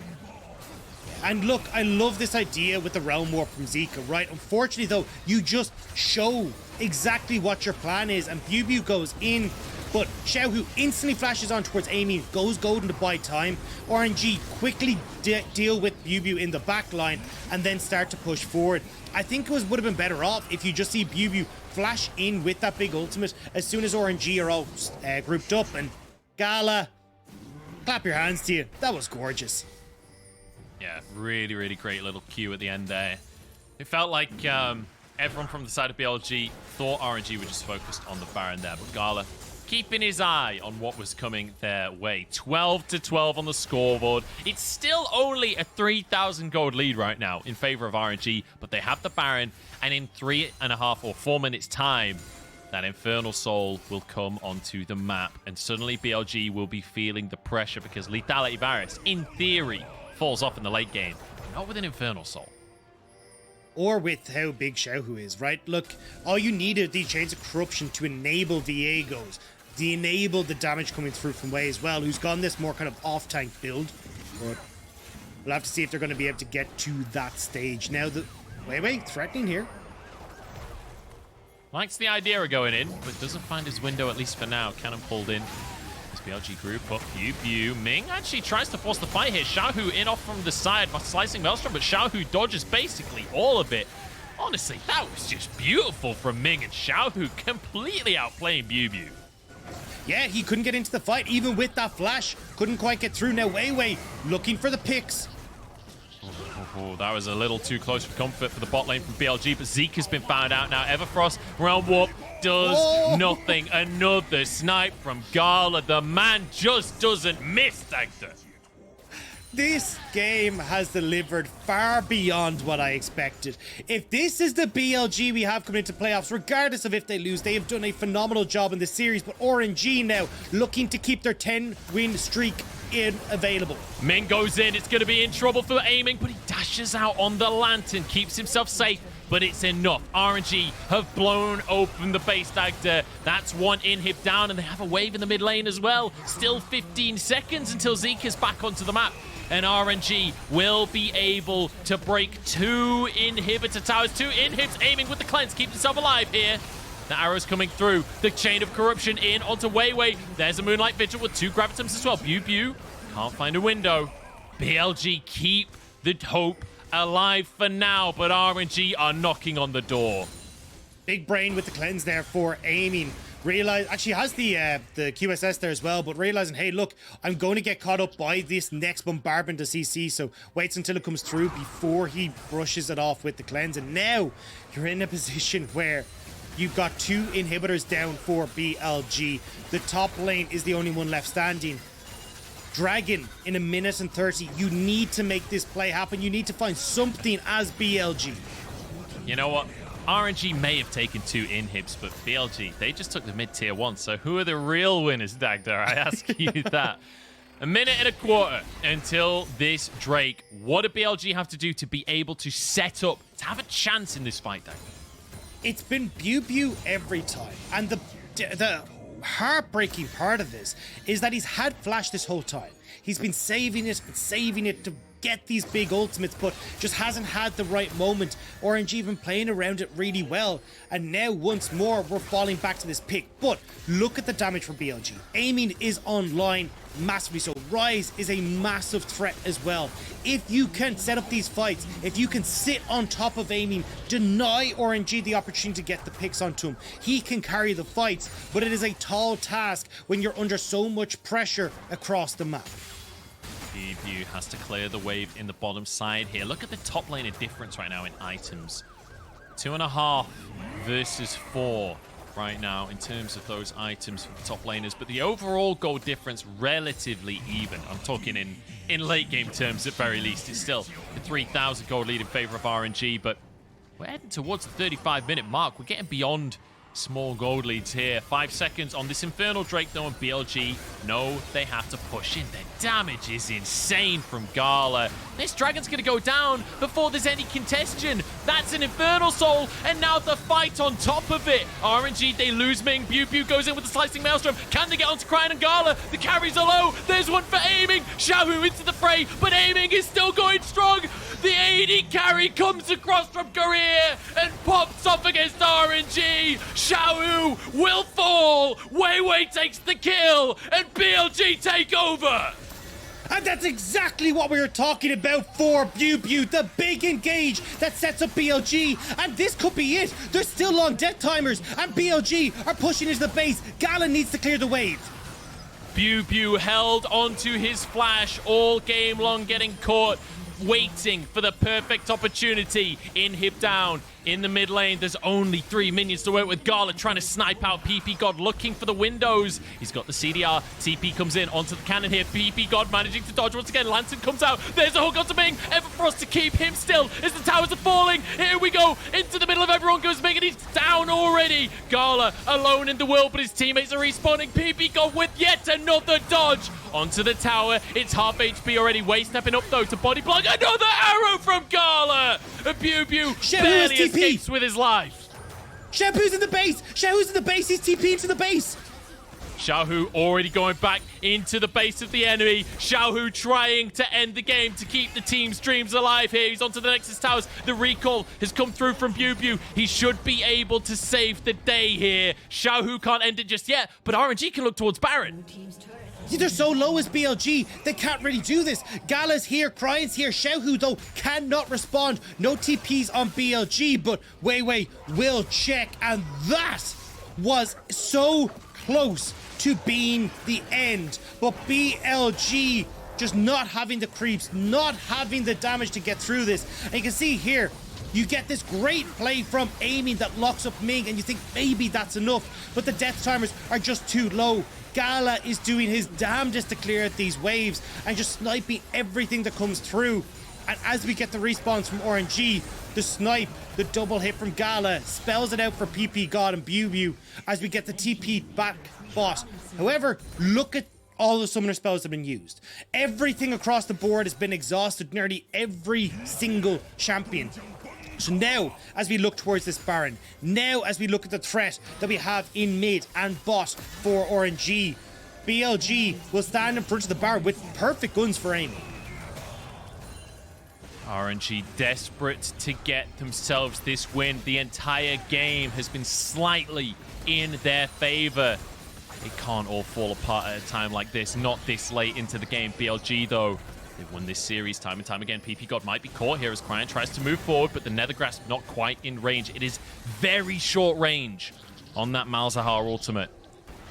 And look, I love this idea with the Realm Warp from Zeka, right? Unfortunately, though, you just show exactly what your plan is, and BiuBiu goes in, But Xiaohu instantly flashes on towards Amy, goes golden to buy time. RNG quickly deal with BiuBiu in the back line and then start to push forward. I think it would have been better off if you just see BiuBiu flash in with that big ultimate as soon as RNG are all grouped up. And Gala, clap your hands to you. That was gorgeous. Yeah, really, really great little cue at the end there. It felt like everyone from the side of BLG thought RNG were just focused on the Baron there, but Gala keeping his eye on what was coming their way. 12-12 on the scoreboard. It's still only a 3,000 gold lead right now in favor of RNG, but they have the Baron, and in 3.5 or 4 minutes time, that Infernal Soul will come onto the map, and suddenly BLG will be feeling the pressure because Lethality Varus, in theory, falls off in the late game, not with an Infernal Soul. Or with how big Xiaohu is, right? Look, all you need are these Chains of Corruption to enable Viegos, to enable the damage coming through from Wei as well, who's gone this more kind of off-tank build. But we'll have to see if they're going to be able to get to that stage. Now, the WeiWei threatening here. Likes the idea of going in, but doesn't find his window, at least for now. Cannon pulled in. BLG group up. BiuBiu. Ming actually tries to force the fight here. Xiaohu in off from the side by slicing Maelstrom, but Xiaohu dodges basically all of it. Honestly, that was just beautiful from Ming, and Xiaohu completely outplaying BiuBiu. Yeah, he couldn't get into the fight, even with that flash. Couldn't quite get through. Now WeiWei looking for the picks. Oh, that was a little too close for comfort for the bot lane from BLG, but Zeke has been found out now. Everfrost, Realm Warp, does nothing. Another snipe from Gala. The man just doesn't miss, Dagda. This game has delivered far beyond what I expected. If this is the BLG we have coming into playoffs, regardless of if they lose, they have done a phenomenal job in this series. But RNG now looking to keep their 10-win streak available. Ming goes in. It's going to be in trouble for aiming, but he dashes out on the lantern, keeps himself safe. But it's enough. RNG have blown open the base, Dagda. That's one inhib down, and they have a wave in the mid lane as well. Still 15 seconds until Zeka's back onto the map. And RNG will be able to break 2 inhibitor towers. 2 inhibs aiming with the cleanse. Keep himself alive here. The arrow's coming through. The Chain of Corruption in onto WeiWei. There's a Moonlight Vigil with 2 Gravitums as well. BiuBiu can't find a window. BLG keep the hope alive for now, but RNG are knocking on the door. Big brain with the cleanse there for aiming. Actually has the QSS there as well, but realizing, hey, look, I'm going to get caught up by this next bombardment of CC, so waits until it comes through before he brushes it off with the cleanse. And now you're in a position where you've got 2 inhibitors down for BLG. The top lane is the only one left standing. Dragon in 1 minute and 30. You need to make this play happen. You need to find something as BLG. You know what? RNG may have taken 2 inhibs, but BLG, they just took the mid-tier 1. So who are the real winners, Dagda? I ask you that. 1 minute and a quarter until this Drake. What do BLG have to do to be able to set up, to have a chance in this fight, Dagda? It's been BiuBiu every time. And the heartbreaking part of this is that he's had flash this whole time. He's been saving it to get these big ultimates, but just hasn't had the right moment. RNG even playing around it really well, and now once more we're falling back to this pick. But look at the damage from BLG. Aiming is online massively so. Ryze is a massive threat as well. If you can set up these fights, if you can sit on top of aiming, deny RNG the opportunity to get the picks onto him, he can carry the fights, but it is a tall task when you're under so much pressure across the map. BiuBiu has to clear the wave in the bottom side here. Look at the top lane of difference right now in items. 2.5 versus 4 right now in terms of those items for the top laners, but the overall gold difference relatively even. I'm talking in late game terms at very least. It's still a 3,000 gold lead in favor of RNG, but we're heading towards the 35-minute mark. We're getting beyond small gold leads here. 5 seconds on this Infernal Drake though, and BLG know they have to push in. The damage is insane from Gala. This Dragon's gonna go down before there's any contention. That's an Infernal Soul, and now the fight on top of it. RNG, they lose Ming. BiuBiu goes in with the Slicing Maelstrom. Can they get onto Cryin and Gala? The carries are low. There's one for aiming. Xiaohu into the fray, but aiming is still going strong. The AD carry comes across from Cryin and pops off against RNG. Xiaohu will fall. WeiWei takes the kill, and BLG take over. And that's exactly what we were talking about for BiuBiu, the big engage that sets up BLG. And this could be it. There's still long death timers, and BLG are pushing into the base. Gala needs to clear the wave. BiuBiu held onto his flash all game long, getting caught, waiting for the perfect opportunity. Inhib down. In the mid lane, there's only 3 minions to work with. Gala trying to snipe out ppgod, looking for the windows. He's got the CDR. TP comes in onto the cannon here. ppgod managing to dodge once again. Lantern comes out. There's a hook onto Ming. Everfrost to keep him still as the towers are falling. Here we go. Into the middle of everyone goes Ming, and he's down already. Gala alone in the world, but his teammates are respawning. ppgod with yet another dodge. Onto the tower. It's half HP already. Wei stepping up though to body block. Another arrow from Gala. BiuBiu barely escapes with his life. Xiaohu's in the base. Xiaohu's in the base. He's TP into the base. Xiaohu already going back into the base of the enemy. Xiaohu trying to end the game to keep the team's dreams alive here. He's onto the Nexus Towers. The recall has come through from BiuBiu. He should be able to save the day here. Xiaohu can't end it just yet, but RNG can look towards Baron. They're so low as BLG, they can't really do this. Gala's here, Cryin's here. Xiaohu, though, cannot respond. No TPs on BLG, but WeiWei will check. And that was so close to being the end. But BLG just not having the creeps, not having the damage to get through this. And you can see here, you get this great play from aiming that locks up Ming, and you think maybe that's enough, but the death timers are just too low. Gala is doing his damnedest to clear out these waves and just sniping everything that comes through. And as we get the respawns from RNG, the snipe, the double hit from Gala spells it out for ppgod and BiuBiu as we get the TP back bot. However, look at all the summoner spells that have been used. Everything across the board has been exhausted, nearly every single champion. So now, as we look towards this Baron, now as we look at the threat that we have in mid and bot for RNG, BLG will stand in front of the Baron with perfect guns for aiming. RNG desperate to get themselves this win. The entire game has been slightly in their favor. It can't all fall apart at a time like this, not this late into the game. BLG, though, they've won this series time and time again. ppgod might be caught here as Cryin tries to move forward, but the Nether Grasp not quite in range. It is very short range on that Malzahar ultimate.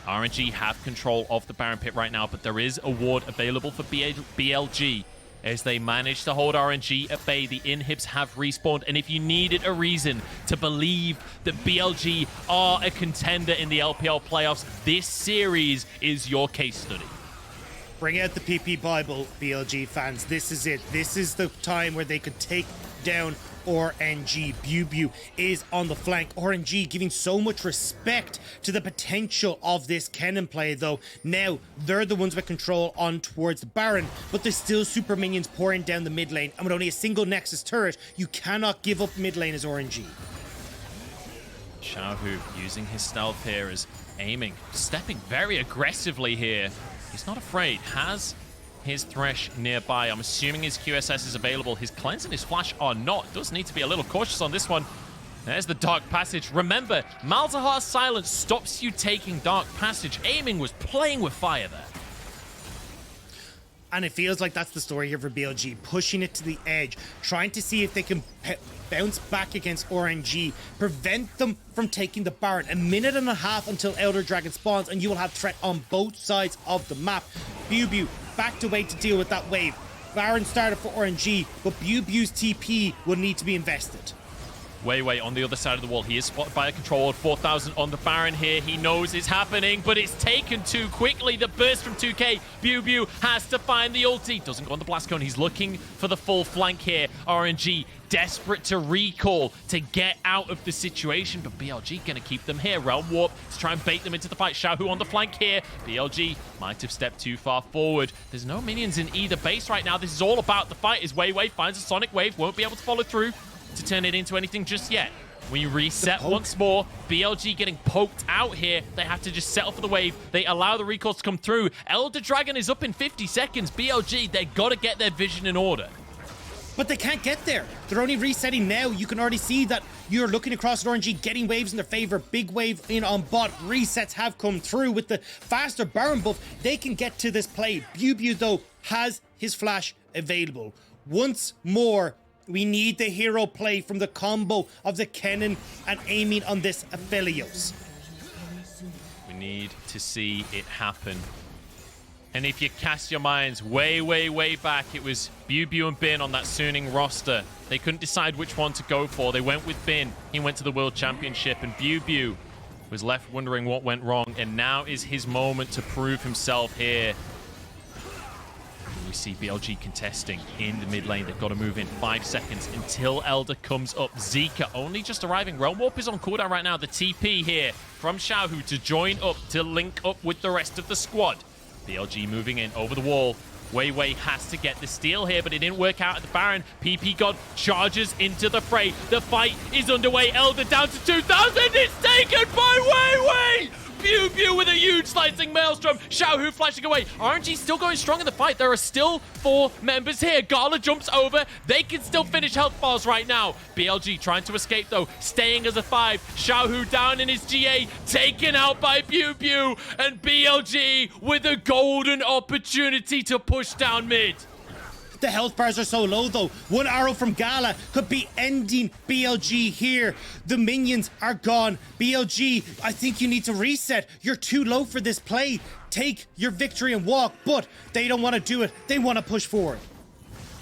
RNG have control of the Baron Pit right now, but there is a ward available for BLG as they manage to hold RNG at bay. The inhibs have respawned, and if you needed a reason to believe that BLG are a contender in the LPL playoffs, this series is your case study. Bring out the PP Bible, BLG fans. This is it. This is the time where they could take down RNG. BiuBiu is on the flank. RNG giving so much respect to the potential of this Kennen play, though. Now, they're the ones with control on towards the Baron, but there's still super minions pouring down the mid lane. And with only a single Nexus turret, you cannot give up mid lane as RNG. Xiaohu using his stealth here is aiming, stepping very aggressively here. He's not afraid, has his Thresh nearby. I'm assuming his QSS is available. His cleanse and his flash are not. Does need to be a little cautious on this one. There's the Dark Passage. Remember, Malzahar's silence stops you taking Dark Passage. Aiming was playing with fire there. And it feels like that's the story here for BLG, pushing it to the edge, trying to see if they can bounce back against RNG, prevent them from taking the Baron. A minute and a half until Elder Dragon spawns, and you will have threat on both sides of the map. BiuBiu backed away to deal with that wave. Baron started for RNG, but BiuBiu's TP will need to be invested. WeiWei on the other side of the wall. He is spotted by a control of 4,000 on the Baron here. He knows it's happening, but it's taken too quickly. The burst from 2K. BiuBiu has to find the ulti. Doesn't go on the blast cone. He's looking for the full flank here. RNG desperate to recall to get out of the situation, but BLG gonna keep them here. Realm Warp to try and bait them into the fight. Xiaohu on the flank here. BLG might have stepped too far forward. There's no minions in either base right now. This is all about the fight as WeiWei finds a Sonic Wave. Won't be able to follow through to turn it into anything just yet. We reset once more. BLG getting poked out here. They have to just settle for the wave. They allow the recalls to come through. Elder Dragon is up in 50 seconds. BLG, they got to get their vision in order. but they can't get there. They're only resetting now. You can already see that you're looking across at RNG, getting waves in their favor. Big wave in on bot. Resets have come through with the faster Baron buff. They can get to this play. BiuBiu, though, has his flash available. Once more, we need the hero play from the combo of the Kennen and aiming on this Aphelios. We need to see it happen. And if you cast your minds way back, it was BiuBiu and Bin on that Suning roster. They couldn't decide which one to go for. They went with Bin. He went to the World Championship, and BiuBiu was left wondering what went wrong. And now is his moment to prove himself here. We see BLG contesting in the mid lane. They've got to move in 5 seconds until Elder comes up. Zeka only just arriving. Realm Warp is on cooldown right now. The TP here from Xiaohu to join up, to link up with the rest of the squad. BLG moving in over the wall. WeiWei has to get the steal here, but it didn't work out at the Baron. ppgod charges into the fray. The fight is underway. Elder down to 2,000. It's taken by WeiWei. BiuBiu with a huge slicing maelstrom. Xiaohu flashing away. RNG still going strong in the fight. There are still 4 members here. Gala jumps over. They can still finish health bars right now. BLG trying to escape though, staying as a 5. Xiaohu down in his GA, taken out by BiuBiu, and BLG with a golden opportunity to push down mid. The health bars are so low, though. One arrow from Gala could be ending BLG here. The minions are gone. BLG, I think you need to reset. You're too low for this play. Take your victory and walk, but they don't want to do it. They want to push forward.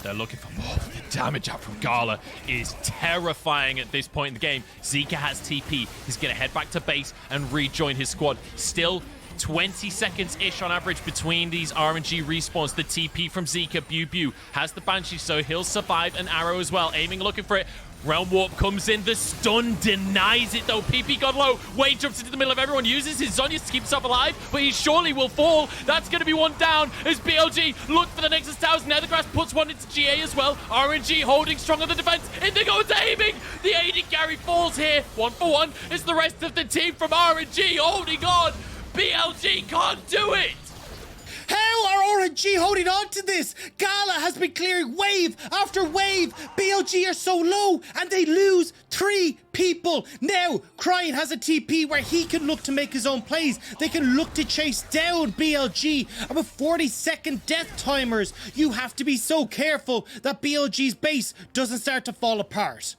They're looking for more. The damage out from Gala is terrifying at this point in the game. Zeka has TP. He's going to head back to base and rejoin his squad. Still 20 seconds-ish on average between these RNG respawns. The TP from Zeka. BiuBiu has the Banshee, so he'll survive an arrow as well. Aiming, looking for it. Realm Warp comes in. The stun denies it, though. ppgod low. Wei jumps into the middle of everyone. Uses his Zhonya's to keep himself alive, but he surely will fall. That's going to be one down as BLG look for the Nexus Towers. Nethergrass puts one into GA as well. RNG holding strong on the defense. In they go into aiming. The AD carry falls here. 1 for 1. It's the rest of the team from RNG holding on. BLG can't do it! How are RNG holding on to this? Gala has been clearing wave after wave. BLG are so low, and they lose 3 people. Now, Cryin has a TP where he can look to make his own plays. They can look to chase down BLG. And with 40-second death timers, you have to be so careful that BLG's base doesn't start to fall apart.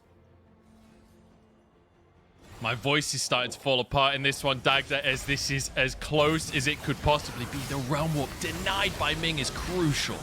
My voice is starting to fall apart in this one, Dagda, as this is as close as it could possibly be. The Realm Warp denied by Ming is crucial.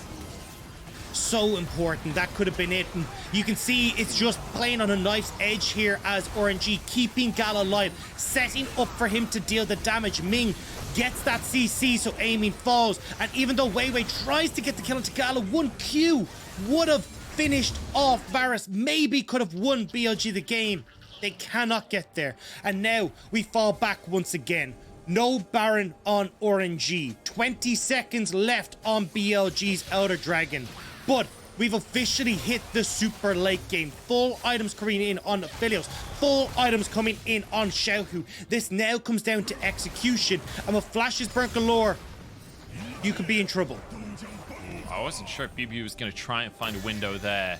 So important. That could have been it. And you can see it's just playing on a knife's edge here as RNG keeping Gala alive, setting up for him to deal the damage. Ming gets that CC, so aiming falls. And even though WeiWei tries to get the kill into Gala, 1 Q would have finished off Varus. Maybe could have won BLG the game. They cannot get there. And now we fall back once again. No Baron on RNG. 20 seconds left on BLG's Elder Dragon. But we've officially hit the super late game. Full items coming in on Aphelios. Full items coming in on Xiaohu. This now comes down to execution. And with flashes burnt galore, you could be in trouble. I wasn't sure if BiuBiu was going to try and find a window there.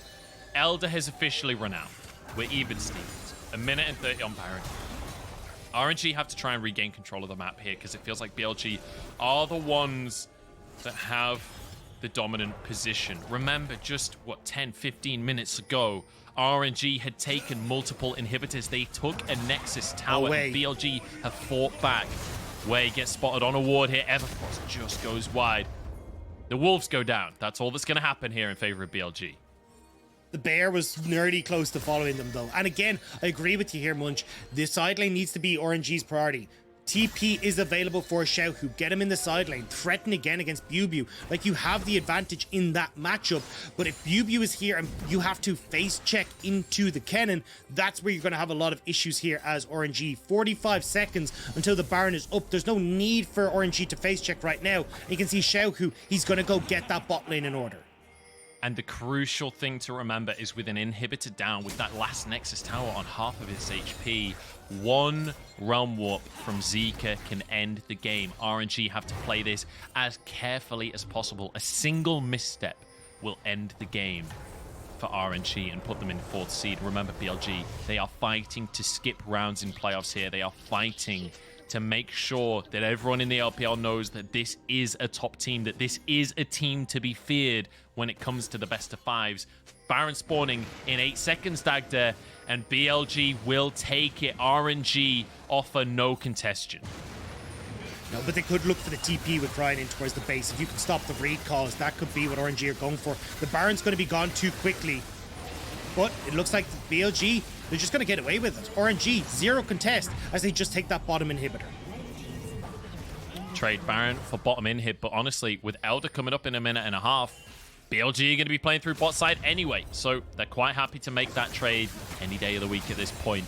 Elder has officially run out. We're even Stevens. 1 minute and 30 on Baron. RNG have to try and regain control of the map here because it feels like BLG are the ones that have the dominant position. Remember, just, 10-15 minutes ago, RNG had taken multiple inhibitors. They took a Nexus Tower, and BLG have fought back. Wei gets spotted on a ward here. Everfrost just goes wide. The Wolves go down. That's all that's going to happen here in favor of BLG. The bear was nearly close to following them, though. And again, I agree with you here, Munch. This side lane needs to be RNG's priority. TP is available for Xiaohu. Get him in the side lane. Threaten again against BiuBiu. Like, you have the advantage in that matchup. But if BiuBiu is here and you have to face check into the Kennen, that's where you're going to have a lot of issues here as RNG. 45 seconds until the Baron is up. There's no need for RNG to face check right now. You can see Xiaohu, he's going to go get that bot lane in order. And the crucial thing to remember is with an inhibitor down, with that last Nexus Tower on half of its HP, 1 Realm Warp from Zeka can end the game. RNG have to play this as carefully as possible. A single misstep will end the game for RNG and put them in 4th seed. Remember, BLG, they are fighting to skip rounds in playoffs here. They are fighting to make sure that everyone in the LPL knows that this is a top team, that this is a team to be feared when it comes to the best of 5s. Baron spawning in 8 seconds, Dagda, and BLG will take it. RNG offer no contestation. No, but they could look for the TP with Cryin in towards the base. If you can stop the raid calls, that could be what RNG are going for. The Baron's going to be gone too quickly. But it looks like BLG, they're just going to get away with it. RNG, 0 contest as they just take that bottom inhibitor. Trade Baron for bottom inhib, but honestly, with Elder coming up in a minute and a half, BLG are going to be playing through bot side anyway, so they're quite happy to make that trade any day of the week at this point.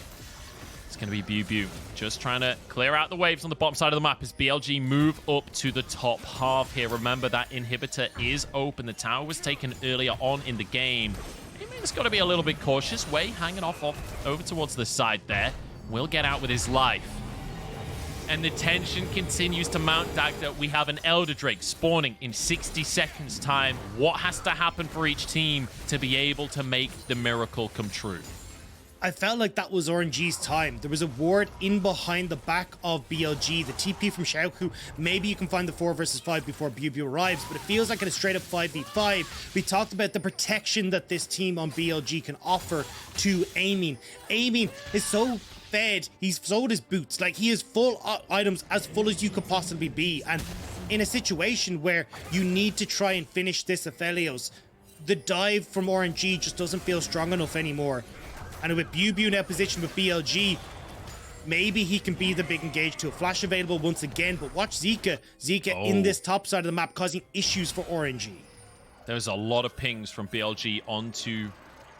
It's going to be BiuBiu just trying to clear out the waves on the bottom side of the map as BLG move up to the top half here. Remember, that inhibitor is open. The tower was taken earlier on in the game. Ming's got to be a little bit cautious. Wei hanging off over towards the side there. Will get out with his life. And the tension continues to mount, Dagda. We have an Elder Drake spawning in 60 seconds time. What has to happen for each team to be able to make the miracle come true? I felt like that was RNG's time. There was a ward in behind the back of BLG. The TP from Xiaohu. Maybe you can find the 4 versus 5 before BiuBiu arrives, but it feels like in a straight up 5v5. We talked about the protection that this team on BLG can offer to Aiming. Aiming is so fed. He's sold his boots. Like, he is full items, as full as you could possibly be. And in a situation where you need to try and finish this Aphelios, the dive from RNG just doesn't feel strong enough anymore. And with BiuBiu now positioned with BLG, maybe he can be the big engage to a flash available once again. But watch Zeka. Zeka in this top side of the map causing issues for RNG. There's a lot of pings from BLG onto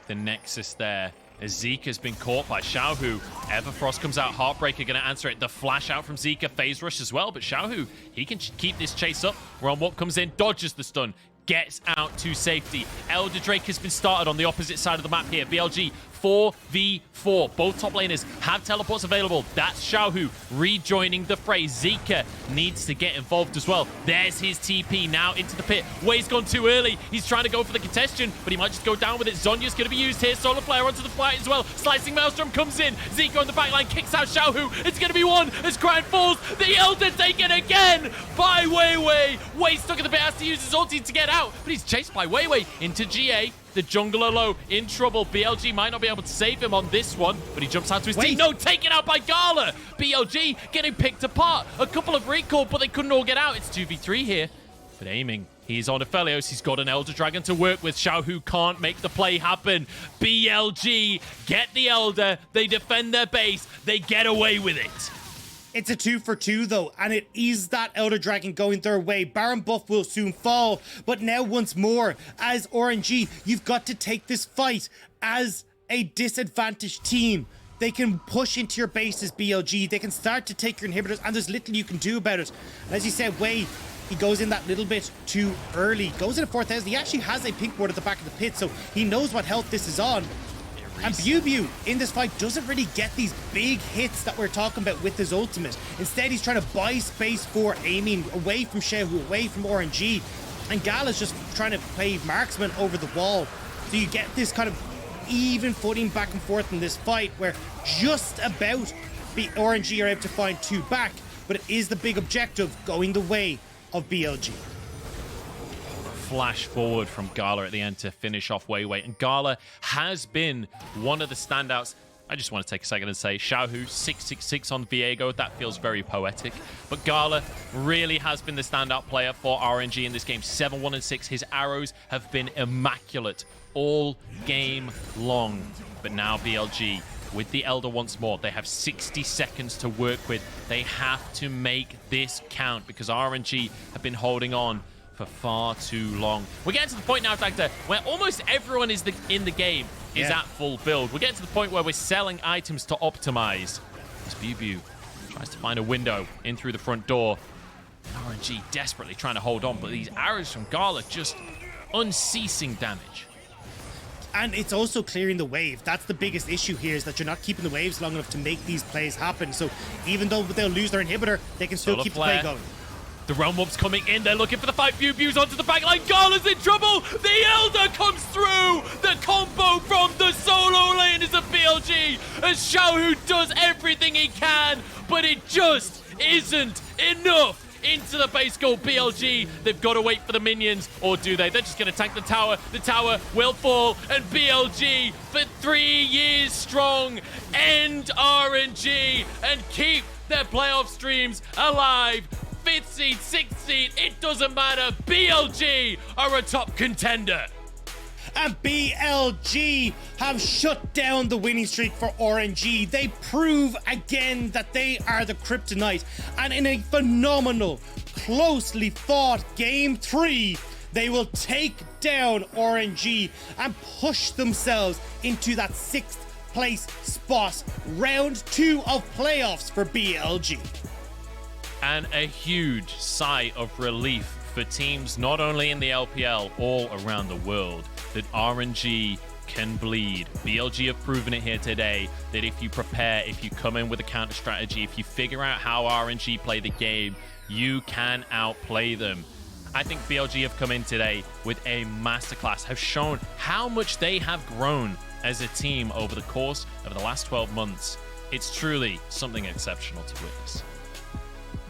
the Nexus there. As Zeka's been caught by Xiaohu. Everfrost comes out. Heartbreaker going to answer it. The flash out from Zeka. Phase rush as well. But Xiaohu, he can keep this chase up. Ron comes in, dodges the stun. Gets out to safety. Elder Drake has been started on the opposite side of the map here. BLG 4v4. Both top laners have teleports available. That's Xiaohu rejoining the fray. Zeka needs to get involved as well. There's his TP now into the pit. Wei's gone too early. He's trying to go for the congestion, but he might just go down with it. Zonya's going to be used here. Solar Flare onto the fight as well. Slicing Maelstrom comes in. Zeka on the backline kicks out Xiaohu. It's going to be 1 as Cryin falls. The Elder taken again by WeiWei. Wei stuck in the pit, has to use his ulti to get out, but he's chased by WeiWei into GA. The jungler low, in trouble. BLG might not be able to save him on this one, but he jumps out to his team. No, taken out by Gala. BLG getting picked apart. A couple of recall, but they couldn't all get out. It's 2v3 here. But Aiming, he's on Aphelios. He's got an Elder Dragon to work with. Xiaohu can't make the play happen. BLG get the Elder. They defend their base. They get away with it. It's a 2 for 2 though, and it is that Elder Dragon going their way. Baron buff will soon fall, but now once more, as RNG, you've got to take this fight as a disadvantaged team. They can push into your bases, BLG. They can start to take your inhibitors, and there's little you can do about it. And as you said, Wei, he goes in that little bit too early. Goes in at 4,000. He actually has a pink ward at the back of the pit, so he knows what health this is on. And BiuBiu in this fight doesn't really get these big hits that we're talking about with his ultimate. Instead, he's trying to buy space for Aiming away from Xiaohu, away from RNG. And Gala's just trying to play marksman over the wall. So you get this kind of even footing back and forth in this fight where just about RNG are able to find 2 back. But it is the big objective going the way of BLG. Flash forward from Gala at the end to finish off WeiWei. And Gala has been one of the standouts. I just want to take a second and say Xiaohu 666 on Viego. That feels very poetic. But Gala really has been the standout player for RNG in this game. 7-1-6. His arrows have been immaculate all game long. But now BLG with the Elder once more. They have 60 seconds to work with. They have to make this count because RNG have been holding on for far too long. We're getting to the point now, Dagda, where almost everyone is in the game is at full build. We're getting to the point where we're selling items to optimize. As BiuBiu tries to find a window in through the front door. RNG desperately trying to hold on, but these arrows from Gala just unceasing damage. And it's also clearing the wave. That's the biggest issue here, is that you're not keeping the waves long enough to make these plays happen. So even though they'll lose their inhibitor, they can still keep the play going. The Realm Warp's coming in. They're looking for the fight. BiuBiu's onto the backline. Gala's in trouble. The Elder comes through. The combo from the solo lane is a BLG. As Xiaohu does everything he can, but it just isn't enough. Into the base goal, BLG. They've got to wait for the minions, or do they? They're just going to tank the tower. The tower will fall, and BLG, for 3 years strong, end RNG and keep their playoff streams alive. 5th seed, 6th seed, it doesn't matter. BLG are a top contender. And BLG have shut down the winning streak for RNG. They prove again that they are the kryptonite. And in a phenomenal, closely fought Game 3, they will take down RNG and push themselves into that 6th place spot. Round 2 of playoffs for BLG. And a huge sigh of relief for teams not only in the LPL, all around the world, that RNG can bleed. BLG have proven it here today that if you prepare, if you come in with a counter strategy, if you figure out how RNG play the game, you can outplay them. I think BLG have come in today with a masterclass, have shown how much they have grown as a team over the course of the last 12 months. It's truly something exceptional to witness.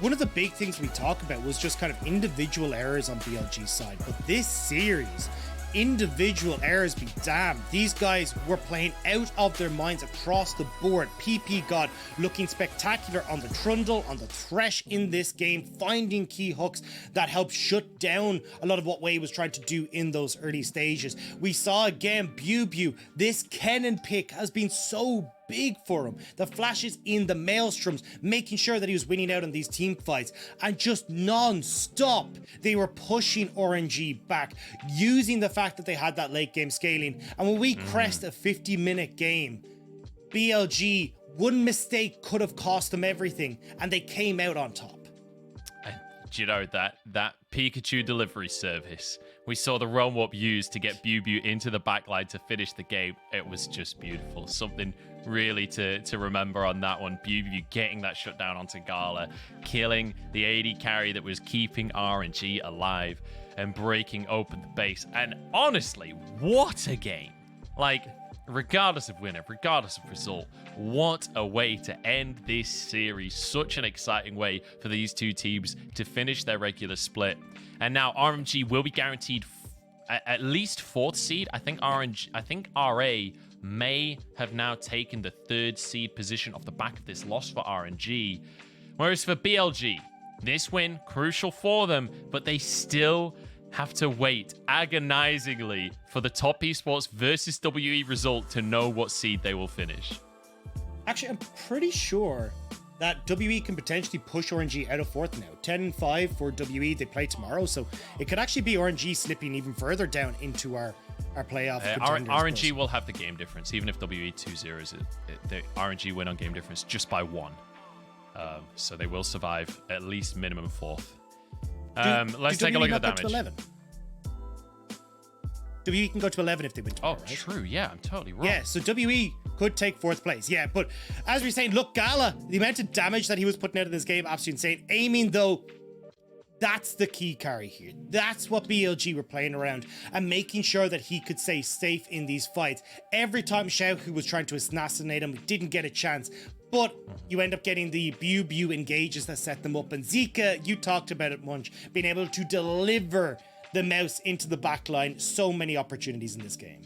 One of the big things we talk about was just kind of individual errors on BLG's side, but this series, individual errors be damned. These guys were playing out of their minds across the board. ppgod looking spectacular on the Trundle, on the Thresh in this game, finding key hooks that helped shut down a lot of what WeiWei was trying to do in those early stages. We saw again BiuBiu. This Kennen pick has been so big for him. The flashes in the maelstroms, making sure that he was winning out on these team fights, and just non-stop they were pushing RNG back, using the fact that they had that late game scaling. And when we crest a 50-minute game, BLG, one mistake could have cost them everything, and they came out on top. Do you know that Pikachu delivery service we saw the Realm Warp used to get BiuBiu into the backline to finish the game? It was just beautiful. Something really to remember on that one. BiuBiu getting that shutdown onto Gala, killing the AD carry that was keeping RNG alive and breaking open the base. And honestly, what a game. Like, regardless of winner, regardless of result, what a way to end this series. Such an exciting way for these two teams to finish their regular split. And now RNG will be guaranteed at least 4th seed. I think RA may have now taken the 3rd seed position off the back of this loss for RNG. Whereas for BLG, this win, crucial for them, but they still have to wait agonizingly for the top esports versus WE result to know what seed they will finish. Actually, I'm pretty sure that WE can potentially push RNG out of 4th now. 10-5 for WE, they play tomorrow, so it could actually be RNG slipping even further down into our playoff contenders. RNG will have the game difference, even if WE 2-0 the RNG win on game difference just by 1. So they will survive at least minimum 4th. Let's take a look at the damage. WE can go to 11 if they win tomorrow, right? True. Yeah, I'm totally wrong. Yeah, so WE could take 4th place. Yeah, but as we're saying, look, Gala, the amount of damage that he was putting out in this game, absolutely insane. Aiming, though, that's the key carry here. That's what BLG were playing around and making sure that he could stay safe in these fights. Every time Xiaohu was trying to assassinate him, didn't get a chance. But you end up getting the BiuBiu engages that set them up. And Zeka, you talked about it, Munch, being able to deliver the mouse into the back line. So many opportunities in this game.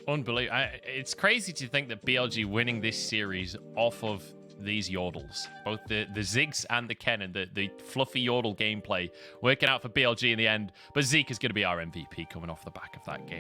Unbelievable. It's crazy to think that BLG winning this series off of these yordles, both the Ziggs and the Kennen, the fluffy yordle gameplay working out for BLG in the end. But Zeke is going to be our MVP coming off the back of that game.